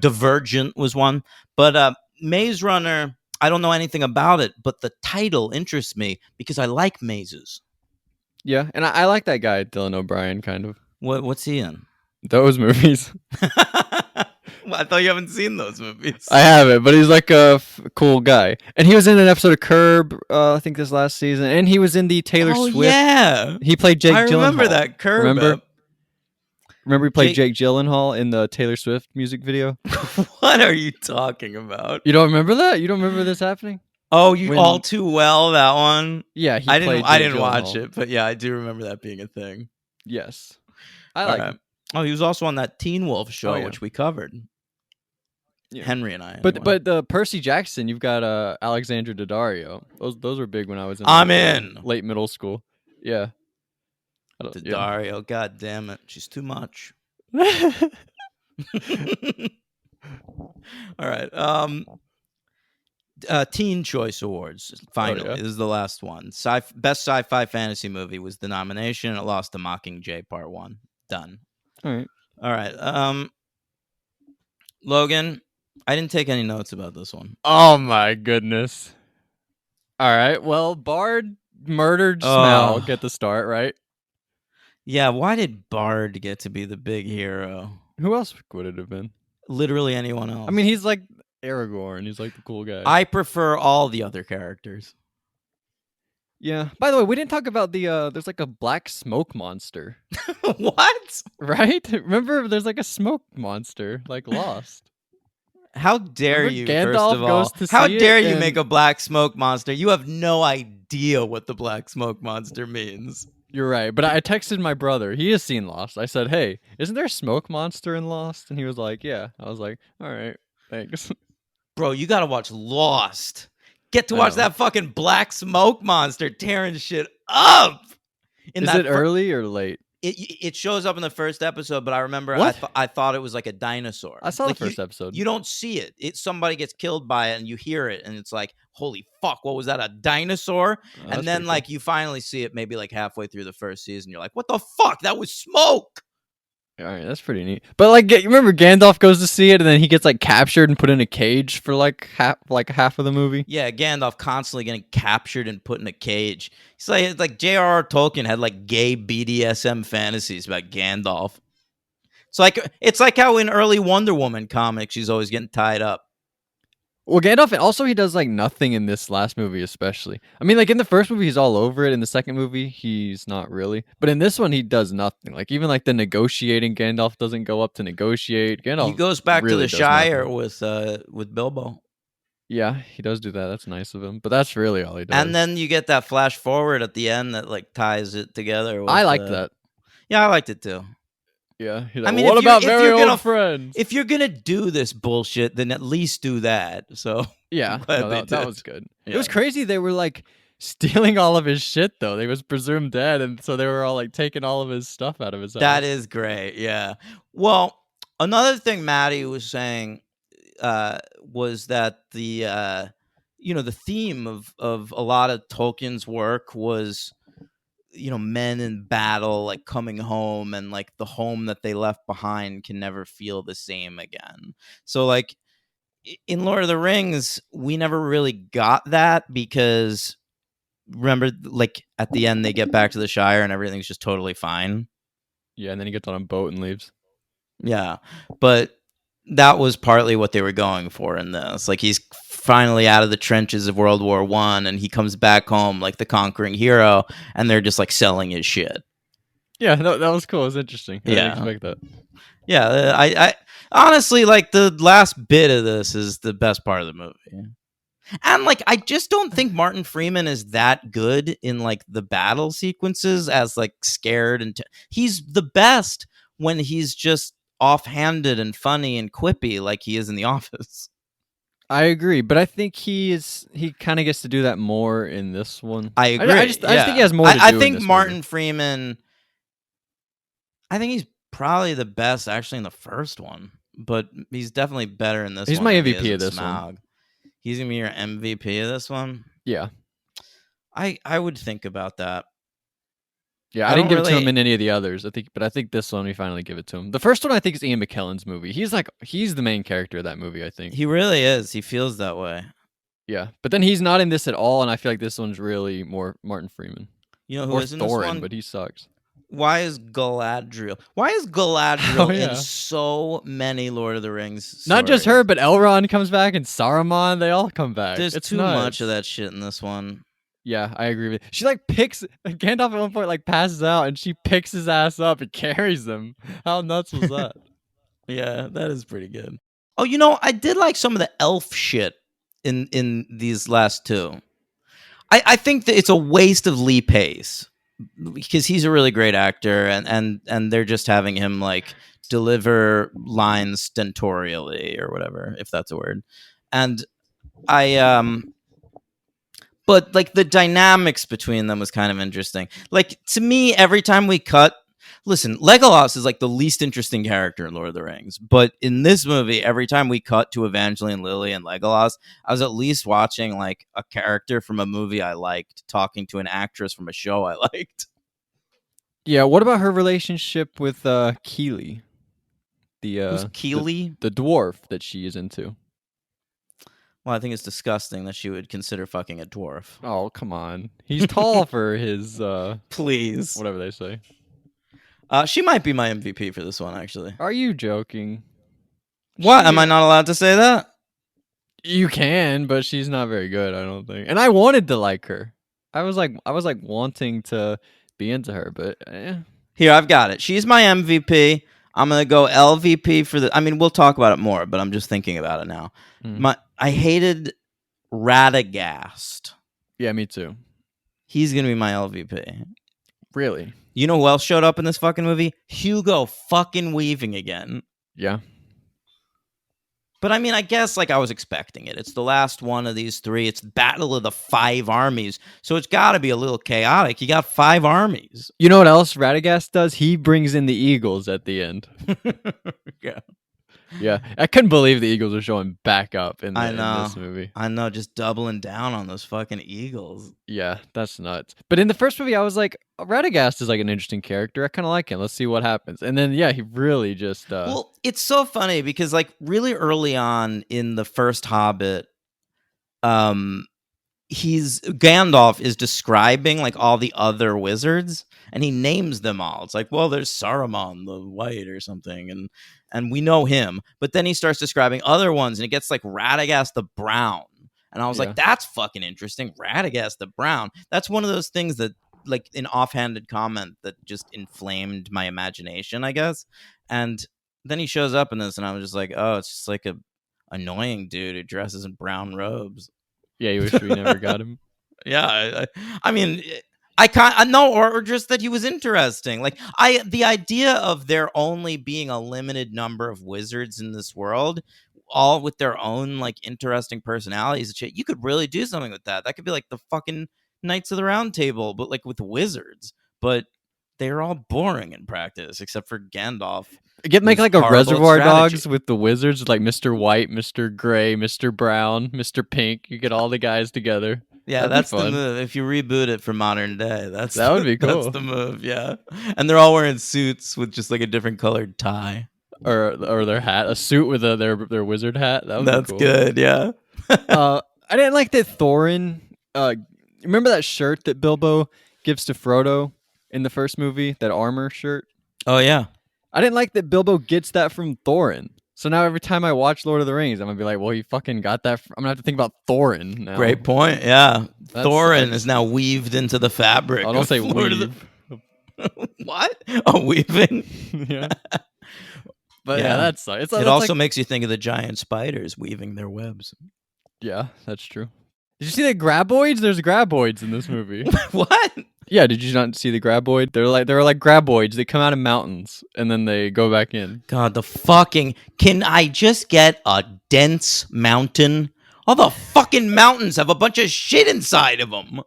Divergent was one. But Maze Runner, I don't know anything about it, but the title interests me because I like mazes. Yeah, and I like that guy, Dylan O'Brien, kind of. What's he in? Those movies. Well, I thought you haven't seen those movies. I haven't, but he's like a cool guy. And he was in an episode of Curb, I think this last season, and he was in the Taylor Swift. Yeah, He played Jake Gyllenhaal. I remember that Curb. Remember he played Jake Gyllenhaal in the Taylor Swift music video? What are you talking about? You don't remember that? You don't remember this happening? Oh, All Too Well, that one? Yeah, I didn't watch it, but yeah, I do remember that being a thing. Yes. I like it. Oh, he was also on that Teen Wolf show, which we covered. Yeah. Henry and I. Anyway. But the Percy Jackson, you've got Alexandra Daddario. Those were big when I was in late middle school. Yeah. Daddario, god damn it. She's too much. All right. Teen Choice Awards. Finally, this is the last one. Best sci-fi fantasy movie was the nomination. It lost to Mockingjay Part 1. Done. All right. Logan, I didn't take any notes about this one. Oh my goodness. All right. Well, Bard murdered Smaug at the start, right? Yeah, why did Bard get to be the big hero? Who else would it have been? Literally anyone else. I mean, he's like Aragorn. He's like the cool guy. I prefer all the other characters. Yeah. By the way, we didn't talk about the there's like a black smoke monster. What? Right? Remember there's like a smoke monster, like Lost. How dare Remember you, Gandalf first of all? goes to How see dare it you and- make a black smoke monster? You have no idea what the black smoke monster means. You're right. But I texted my brother. He has seen Lost. I said, "Hey, isn't there a smoke monster in Lost?" And he was like, "Yeah." I was like, "All right, thanks." Bro, you gotta watch Lost. Get to I watch know. that fucking black smoke monster tearing shit up. Is it early or late? It shows up in the first episode, but I remember What? I thought it was like a dinosaur. I saw Like, the first episode. You don't see it. Somebody gets killed by it, and you hear it, and it's like, holy fuck, what was that? A dinosaur? Oh, that's And then pretty like you finally see it, maybe like halfway through the first season. You're like, what the fuck? That was smoke. cool. All right, that's pretty neat. But like, you remember Gandalf goes to see it, and then he gets like captured and put in a cage for like half of the movie. Yeah, Gandalf constantly getting captured and put in a cage. It's like J.R.R. Tolkien had like gay BDSM fantasies about Gandalf. It's like how in early Wonder Woman comics she's always getting tied up. Well, Gandalf, and also he does like nothing in this last movie, especially. I mean, like in the first movie, he's all over it. In the second movie, he's not really. But in this one, he does nothing. Like even like the negotiating, Gandalf doesn't go up to negotiate. Gandalf He goes back really to the does Shire nothing. with Bilbo. Yeah, he does do that. That's nice of him. But that's really all he does. And then you get that flash forward at the end that like ties it together. I liked that. Yeah, I liked it too. Yeah. He's I like, mean, what if about you're very gonna old friends? If you're gonna do this bullshit, then at least do that. So Yeah, glad no, they that did. was good. Yeah. It was crazy. They were like stealing all of his shit, though. They was presumed dead, and so they were all like taking all of his stuff out of his house. that is great. Yeah. Well, another thing Maddie was saying was that the theme of a lot of Tolkien's work was men in battle, like coming home, and like the home that they left behind can never feel the same again. So like in Lord of the Rings, we never really got that because remember, like at the end they get back to the Shire and everything's just totally fine. Yeah, and then he gets on a boat and leaves. Yeah, but that was partly what they were going for in this. Like he's finally out of the trenches of World War I, and he comes back home like the conquering hero, and they're just like selling his shit. Yeah, that was cool. It was interesting. I Yeah. didn't expect that. Yeah, I honestly like the last bit of this is the best part of the movie. And like I just don't think Martin Freeman is that good in like the battle sequences as like scared and he's the best when he's just offhanded and funny and quippy like he is in The Office. I agree, but I think he kind of gets to do that more in this one. I agree. I just think he has more to do I in think this Martin movie. Freeman, I think he's probably the best actually in the first one, but he's definitely better in this He's one. my than he MVP is in of this one. Smaug. He's gonna be your MVP of this one. Yeah. I would think about that. Yeah, I I didn't don't give it to him really- in any of the others. I think this one we finally give it to him. The first one I think is Ian McKellen's movie. He's the main character of that movie, I think. He really is. He feels that way. Yeah, but then he's not in this at all, and I feel like this one's really more Martin Freeman. You know who Or is in this Thorin, one? but he sucks. Why is Galadriel? Why is Galadriel Oh, yeah. in so many Lord of the Rings? Not just stories? her, but Elrond comes back and Saruman. They all come back. There's it's too nuts. much of that shit in this one. Yeah, I agree with you. She like picks Gandalf at one point, like passes out, and she picks his ass up and carries him. How nuts was that? Yeah, that is pretty good. Oh, I did like some of the elf shit in these last two. I think that it's a waste of Lee Pace because he's a really great actor, and they're just having him like deliver lines stentorially or whatever, if that's a word. And but like the dynamics between them was kind of interesting. Like to me, every time we cut, listen, Legolas is like the least interesting character in Lord of the Rings. But in this movie, every time we cut to Evangeline Lilly and Legolas, I was at least watching like a character from a movie I liked talking to an actress from a show I liked. Yeah, what about her relationship with Keely? Who's Keely? The dwarf that she is into. Well, I think it's disgusting that she would consider fucking a dwarf. Oh, come on. He's tall for his Please. whatever they say. She might be my MVP for this one, actually. Are you joking? What? Am I not allowed to say that? You can, but she's not very good, I don't think. And I wanted to like her. I was like wanting to be into her, but Here, I've got it. She's my MVP. I'm gonna go LVP for the. I mean, we'll talk about it more, but I'm just thinking about it now. I hated Radagast. Yeah, me too. He's gonna be my LVP. Really? You know who else showed up in this fucking movie? Hugo fucking Weaving again. Yeah. But I mean, I guess like I was expecting it. It's the last one of these three. It's Battle of the Five Armies. So it's got to be a little chaotic. You got 5 armies. You know what else Radagast does? He brings in the Eagles at the end. Yeah. Yeah. I couldn't believe the Eagles are showing back up in I know. this movie. I know, just doubling down on those fucking Eagles. Yeah, that's nuts. But in the first movie, I was like, Radagast is like an interesting character. I kind of like him. Let's see what happens. And then, yeah, he really just... Well, it's so funny because like really early on in the first Hobbit, Gandalf is describing like all the other wizards and he names them all. It's like, well, there's Saruman the White or something, and we know him. But then he starts describing other ones and it gets like Radagast the Brown. And I was like, that's fucking interesting. Radagast the Brown. That's one of those things that like an offhanded comment that just inflamed my imagination, I guess. And then he shows up in this and I was just like, oh, it's just like a annoying dude who dresses in brown robes. Yeah, you wish we never got him. Yeah, I mean, I can't. No, or just that he was interesting. Like the idea of there only being a limited number of wizards in this world, all with their own like interesting personalities and shit. You could really do something with that. That could be like the fucking Knights of the Round Table, but like with wizards. But they're all boring in practice, except for Gandalf. Make like a horrible Reservoir strategy. Dogs with the wizards, like Mr. White, Mr. Gray, Mr. Brown, Mr. Pink. You get all the guys together. Yeah, That'd be that's the fun. move. If you reboot it for modern day, That would be cool. That's the move, yeah. And they're all wearing suits with just like a different colored tie. Or their hat, a suit with their wizard hat. That would That's be cool. good, yeah. I didn't like that Thorin. Remember that shirt that Bilbo gives to Frodo in the first movie? That armor shirt. Oh yeah. I didn't like that Bilbo gets that from Thorin. So now every time I watch Lord of the Rings, I'm gonna be like, well, you fucking got that. I'm gonna have to think about Thorin now. Great point. Yeah. That's- Thorin is now weaved into the fabric. I don't of say Lord of weave. What? Oh, weaving. Yeah. But Yeah. that's it's. It that's also like, makes you think of the giant spiders weaving their webs. yeah, that's true. Did you see the graboids? There's graboids in this movie. What? Yeah, did you not see the graboid? They're like graboids. They come out of mountains and then they go back in. God, the fucking... Can I just get a dense mountain? All the fucking mountains have a bunch of shit inside of them.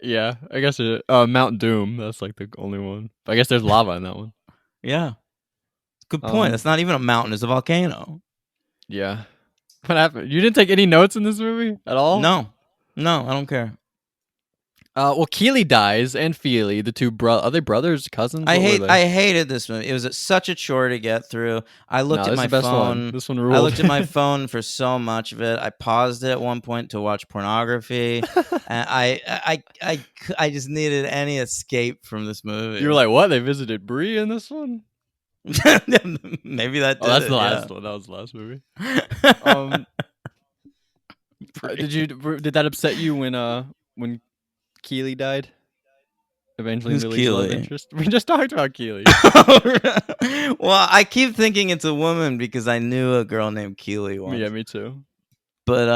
Yeah, I guess Mount Doom. That's like the only one. I guess there's lava in that one. Yeah. Good point. It's not even a mountain. It's a volcano. Yeah. What happened? You didn't take any notes in this movie at all? No, I don't care. Well, Keely dies and Feely, the two are they brothers, cousins? What were they? I hated this movie. It was such a chore to get through. I looked at this my is the best phone. one. This one ruled. I looked at my phone for so much of it. I paused it at one point to watch pornography, and I just needed any escape from this movie. You were like, what? They visited Bree in this one? Maybe that. Oh, that's did the it, last yeah. one. That was the last movie. Did that upset you when Keely died? Evangeline Who's Lilly's love Keely? interest. We just talked about Keely. Well, I keep thinking it's a woman because I knew a girl named Keely once. Yeah, me too. But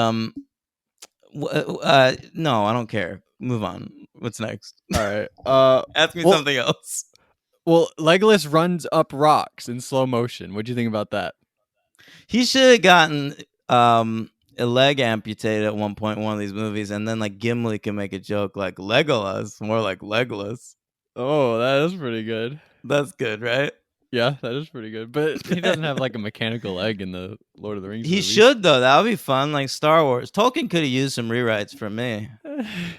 no, I don't care. Move on. What's next? All right. Ask me well- something else. Well, Legolas runs up rocks in slow motion. What'd you think about that? He should have gotten a leg amputated at one point in one of these movies, and then like Gimli can make a joke like Legolas, more like Legolas. Oh, that is pretty good. That's good, right? Yeah, that is pretty good. But he doesn't have like a mechanical leg in the Lord of the Rings He movies. should though. That would be fun, like Star Wars. Tolkien could have used some rewrites from me.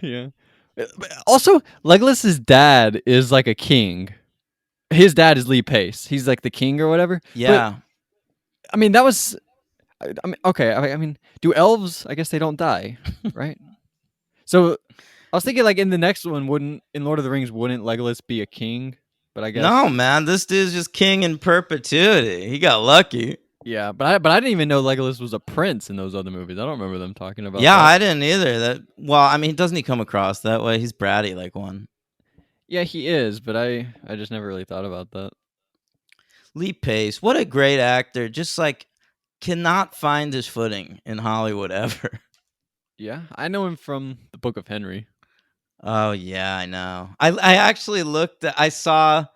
Yeah. But also, Legolas's dad is like a king. His dad is Lee Pace. He's like the king or whatever. Yeah. But, I mean, that was. I mean, okay. I mean, do elves? I guess they don't die, right? So, I was thinking, like in the next one, in Lord of the Rings, wouldn't Legolas be a king? but I guess No, man, this dude's just king in perpetuity. He got lucky. Yeah, but I didn't even know Legolas was a prince in those other movies. I don't remember them talking about Yeah, that. I didn't either. I mean, doesn't he come across that way? He's bratty like one. Yeah, he is, but I just never really thought about that. Lee Pace, what a great actor. Just like cannot find his footing in Hollywood ever. Yeah, I know him from the Book of Henry. Oh yeah, I know. I actually I saw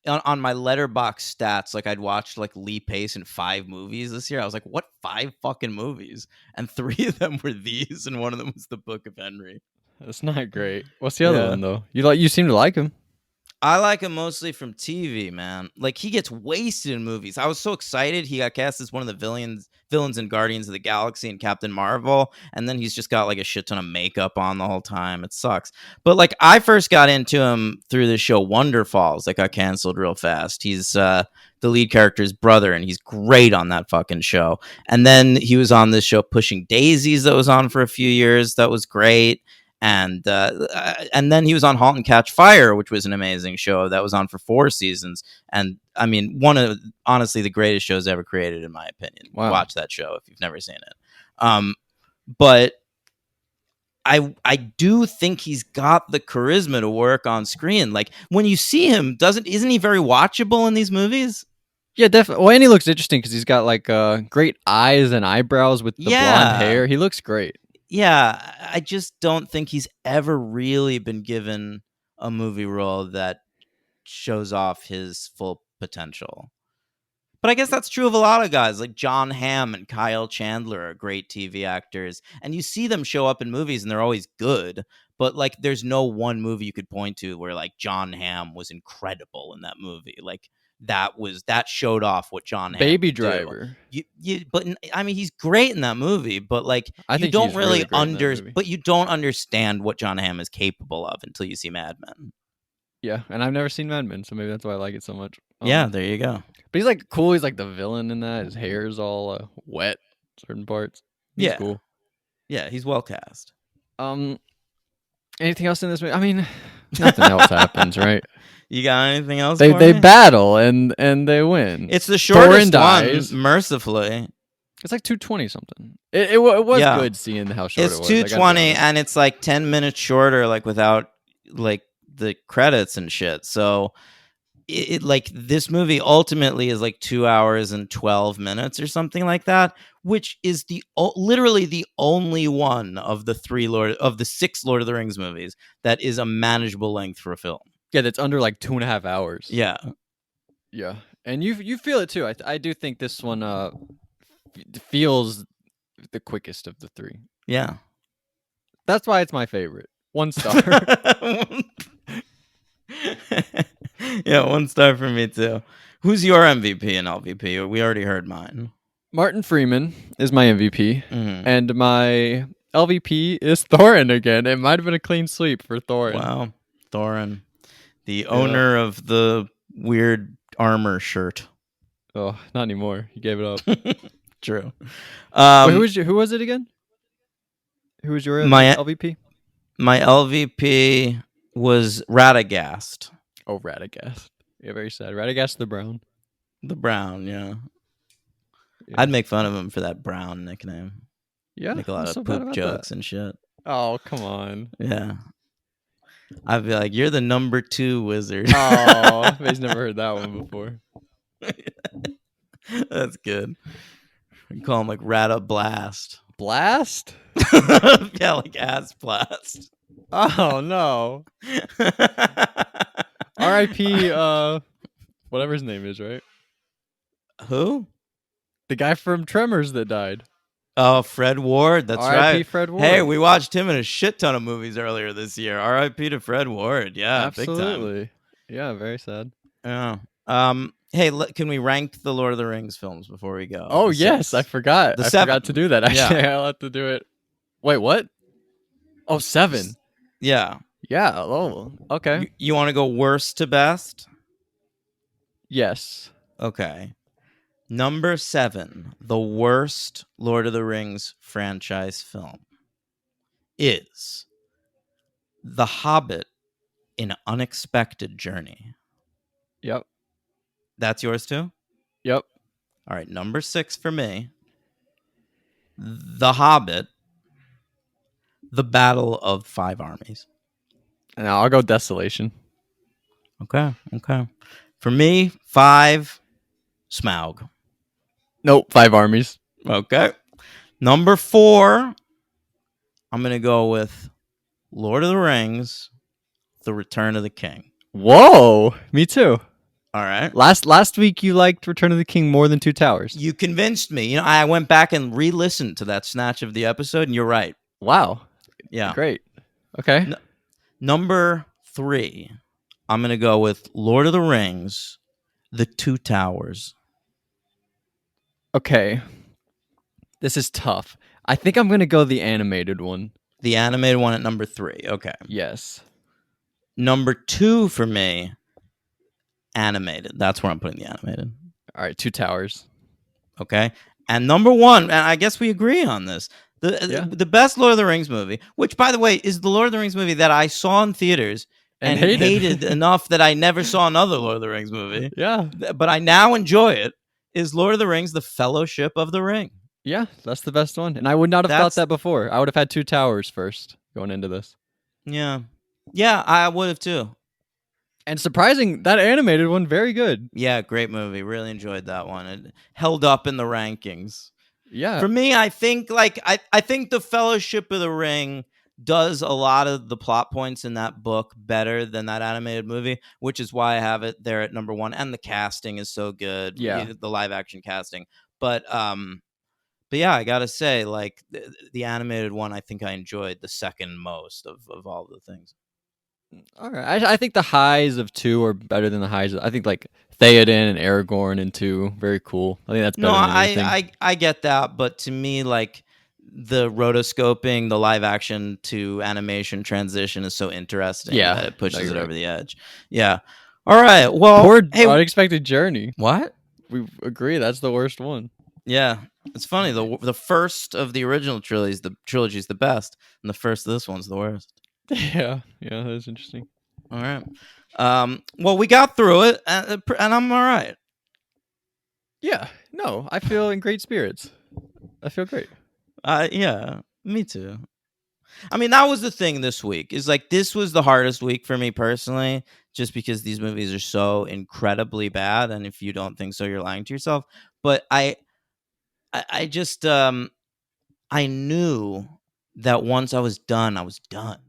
on my letterbox stats, like I'd watched like Lee Pace in 5 movies this year. I was like, what 5 fucking movies? And 3 of them were these, and one of them was the Book of Henry. That's not great. What's the other Yeah. one though? You seem to like him. I like him mostly from TV, man. Like he gets wasted in movies. I was so excited he got cast as one of the villains in Guardians of the Galaxy and Captain Marvel, and then he's just got like a shit ton of makeup on the whole time. It sucks. But like I first got into him through the show Wonder Falls that got canceled real fast. He's the lead character's brother, and he's great on that fucking show. And then he was on this show Pushing Daisies that was on for a few years. That was great. And then he was on *Halt and Catch Fire*, which was an amazing show that was on for 4 seasons. And I mean, one of honestly the greatest shows ever created, in my opinion. Wow. Watch that show if you've never seen it. But I do think he's got the charisma to work on screen. Like when you see him, isn't he very watchable in these movies? Yeah, definitely. Well, and he looks interesting because he's got like great eyes and eyebrows with the blonde hair. He looks great. Yeah, I just don't think he's ever really been given a movie role that shows off his full potential. But I guess that's true of a lot of guys, like John Hamm and Kyle Chandler are great TV actors, and you see them show up in movies and they're always good, but like there's no one movie you could point to where like John Hamm was incredible in that movie. Like that showed off what John Hamm Baby could do. Driver. But I mean, he's great in that movie, but like I you think don't he's really great in that movie. but you don't understand what John Hamm is capable of until you see Mad Men. Yeah, and I've never seen Mad Men, so maybe that's why I like it so much. Yeah, there you go. But he's like cool. He's like the villain in that. His hair is all wet, certain parts. He's cool. Yeah, he's well cast. Anything else in this movie? I mean, nothing else happens, right? You got anything else? They battle and they win. It's the shortest dies. one, mercifully. It's like 220 something. It was Yeah. good seeing how short it was. It's 220, and it's like 10 minutes shorter, like without like the credits and shit. So it like this movie ultimately is like 2 hours and 12 minutes or something like that, which is literally the only one of the 6 Lord of the Rings movies that is a manageable length for a film. Yeah, that's under like 2.5 hours. Yeah. And you feel it too. I do think this one feels the quickest of the 3. Yeah. That's why it's my favorite. 1 star. Yeah, 1 star for me too. Who's your MVP and LVP? We already heard mine. Martin Freeman is my MVP, Mhm. and my LVP is Thorin again. It might have been a clean sweep for Thorin. Wow, Thorin, the owner of the weird armor shirt. Oh, not anymore. He gave it up. True. Wait, who was it again? Who was your LVP? My LVP was Radagast. Oh, Radagast. Yeah, very sad. Radagast the Brown. The Brown, yeah. I'd make fun of him for that Brown nickname. Yeah, Make a lot of poop jokes and shit. Oh, come on. Yeah. I'd be like, you're the number 2 wizard. Oh, he's never heard that one before. That's good. We call him like Rada Blast. Blast? Yeah, like ass blast. Oh, no. R.I.P. Whatever his name is, right? Who? The guy from Tremors that died. Oh, Fred Ward. That's R.I.P. right. Fred Ward. Hey, we watched him in a shit ton of movies earlier this year. R.I.P. to Fred Ward. Yeah, absolutely. Big time. Yeah, very sad. Yeah. Hey, can we rank the Lord of the Rings films before we go? Oh, yes. I forgot. I forgot to do that. Actually, Yeah. I'll have to do it. Wait, what? Oh, 7. Yeah. Yeah. Oh, okay. You want to go worst to best? Yes. Okay. Number 7, the worst Lord of the Rings franchise film is The Hobbit: An Unexpected Journey. Yep. That's yours too? Yep. All right, number 6 for me. The Hobbit, The Battle of Five Armies. And I'll go Desolation. Okay. For me, 5, Smaug. Nope. Five Armies. Okay. Number 4, I'm going to go with Lord of the Rings, The Return of the King. Whoa. Me too. All right. Last week you liked Return of the King more than Two Towers. You convinced me. I went back and re-listened to that snatch of the episode, and you're right. Wow. Yeah. Great. Okay. Number 3, I'm going to go with Lord of the Rings, The Two Towers. Okay. This is tough. I think I'm going to go the animated one. The animated one at number 3. Okay. Yes. Number 2 for me, animated. That's where I'm putting the animated. All right. Two Towers. Okay. And number 1, and I guess we agree on this, the best Lord of the Rings movie, which, by the way, is the Lord of the Rings movie that I saw in theaters and hated enough that I never saw another Lord of the Rings movie. Yeah. But I now enjoy it, is Lord of the Rings, The Fellowship of the Ring. Yeah, that's the best one. And I would not have thought that before. I would have had Two Towers first going into this. Yeah. Yeah, I would have too. And surprising, that animated one, very good. Yeah, great movie. Really enjoyed that one. It held up in the rankings. Yeah. For me, I think I think The Fellowship of the Ring does a lot of the plot points in that book better than that animated movie, which is why I have it there at number 1. And the casting is so good. Yeah. The live action casting. But yeah, I gotta say, like the animated one, I think I enjoyed the second most of all the things. All right. I think the highs of 2 are better than the highs. I think like Theoden and Aragorn in 2, very cool. I think that's better than anything. I get that, but to me, like the rotoscoping, the live action to animation transition is so interesting that it pushes it over the edge. Yeah. All right. Well, Poor Unexpected Journey. What? We agree that's the worst one. Yeah. It's funny. The first of the original trilogy is the best, and the first of this one's the worst. Yeah, that is interesting. All right. Well, we got through it, and I'm all right. Yeah. No, I feel in great spirits. I feel great. Yeah, me too. I mean, that was the thing this week. Is like this was the hardest week for me personally, just because these movies are so incredibly bad, and if you don't think so, you're lying to yourself. But I just I knew that once I was done, I was done.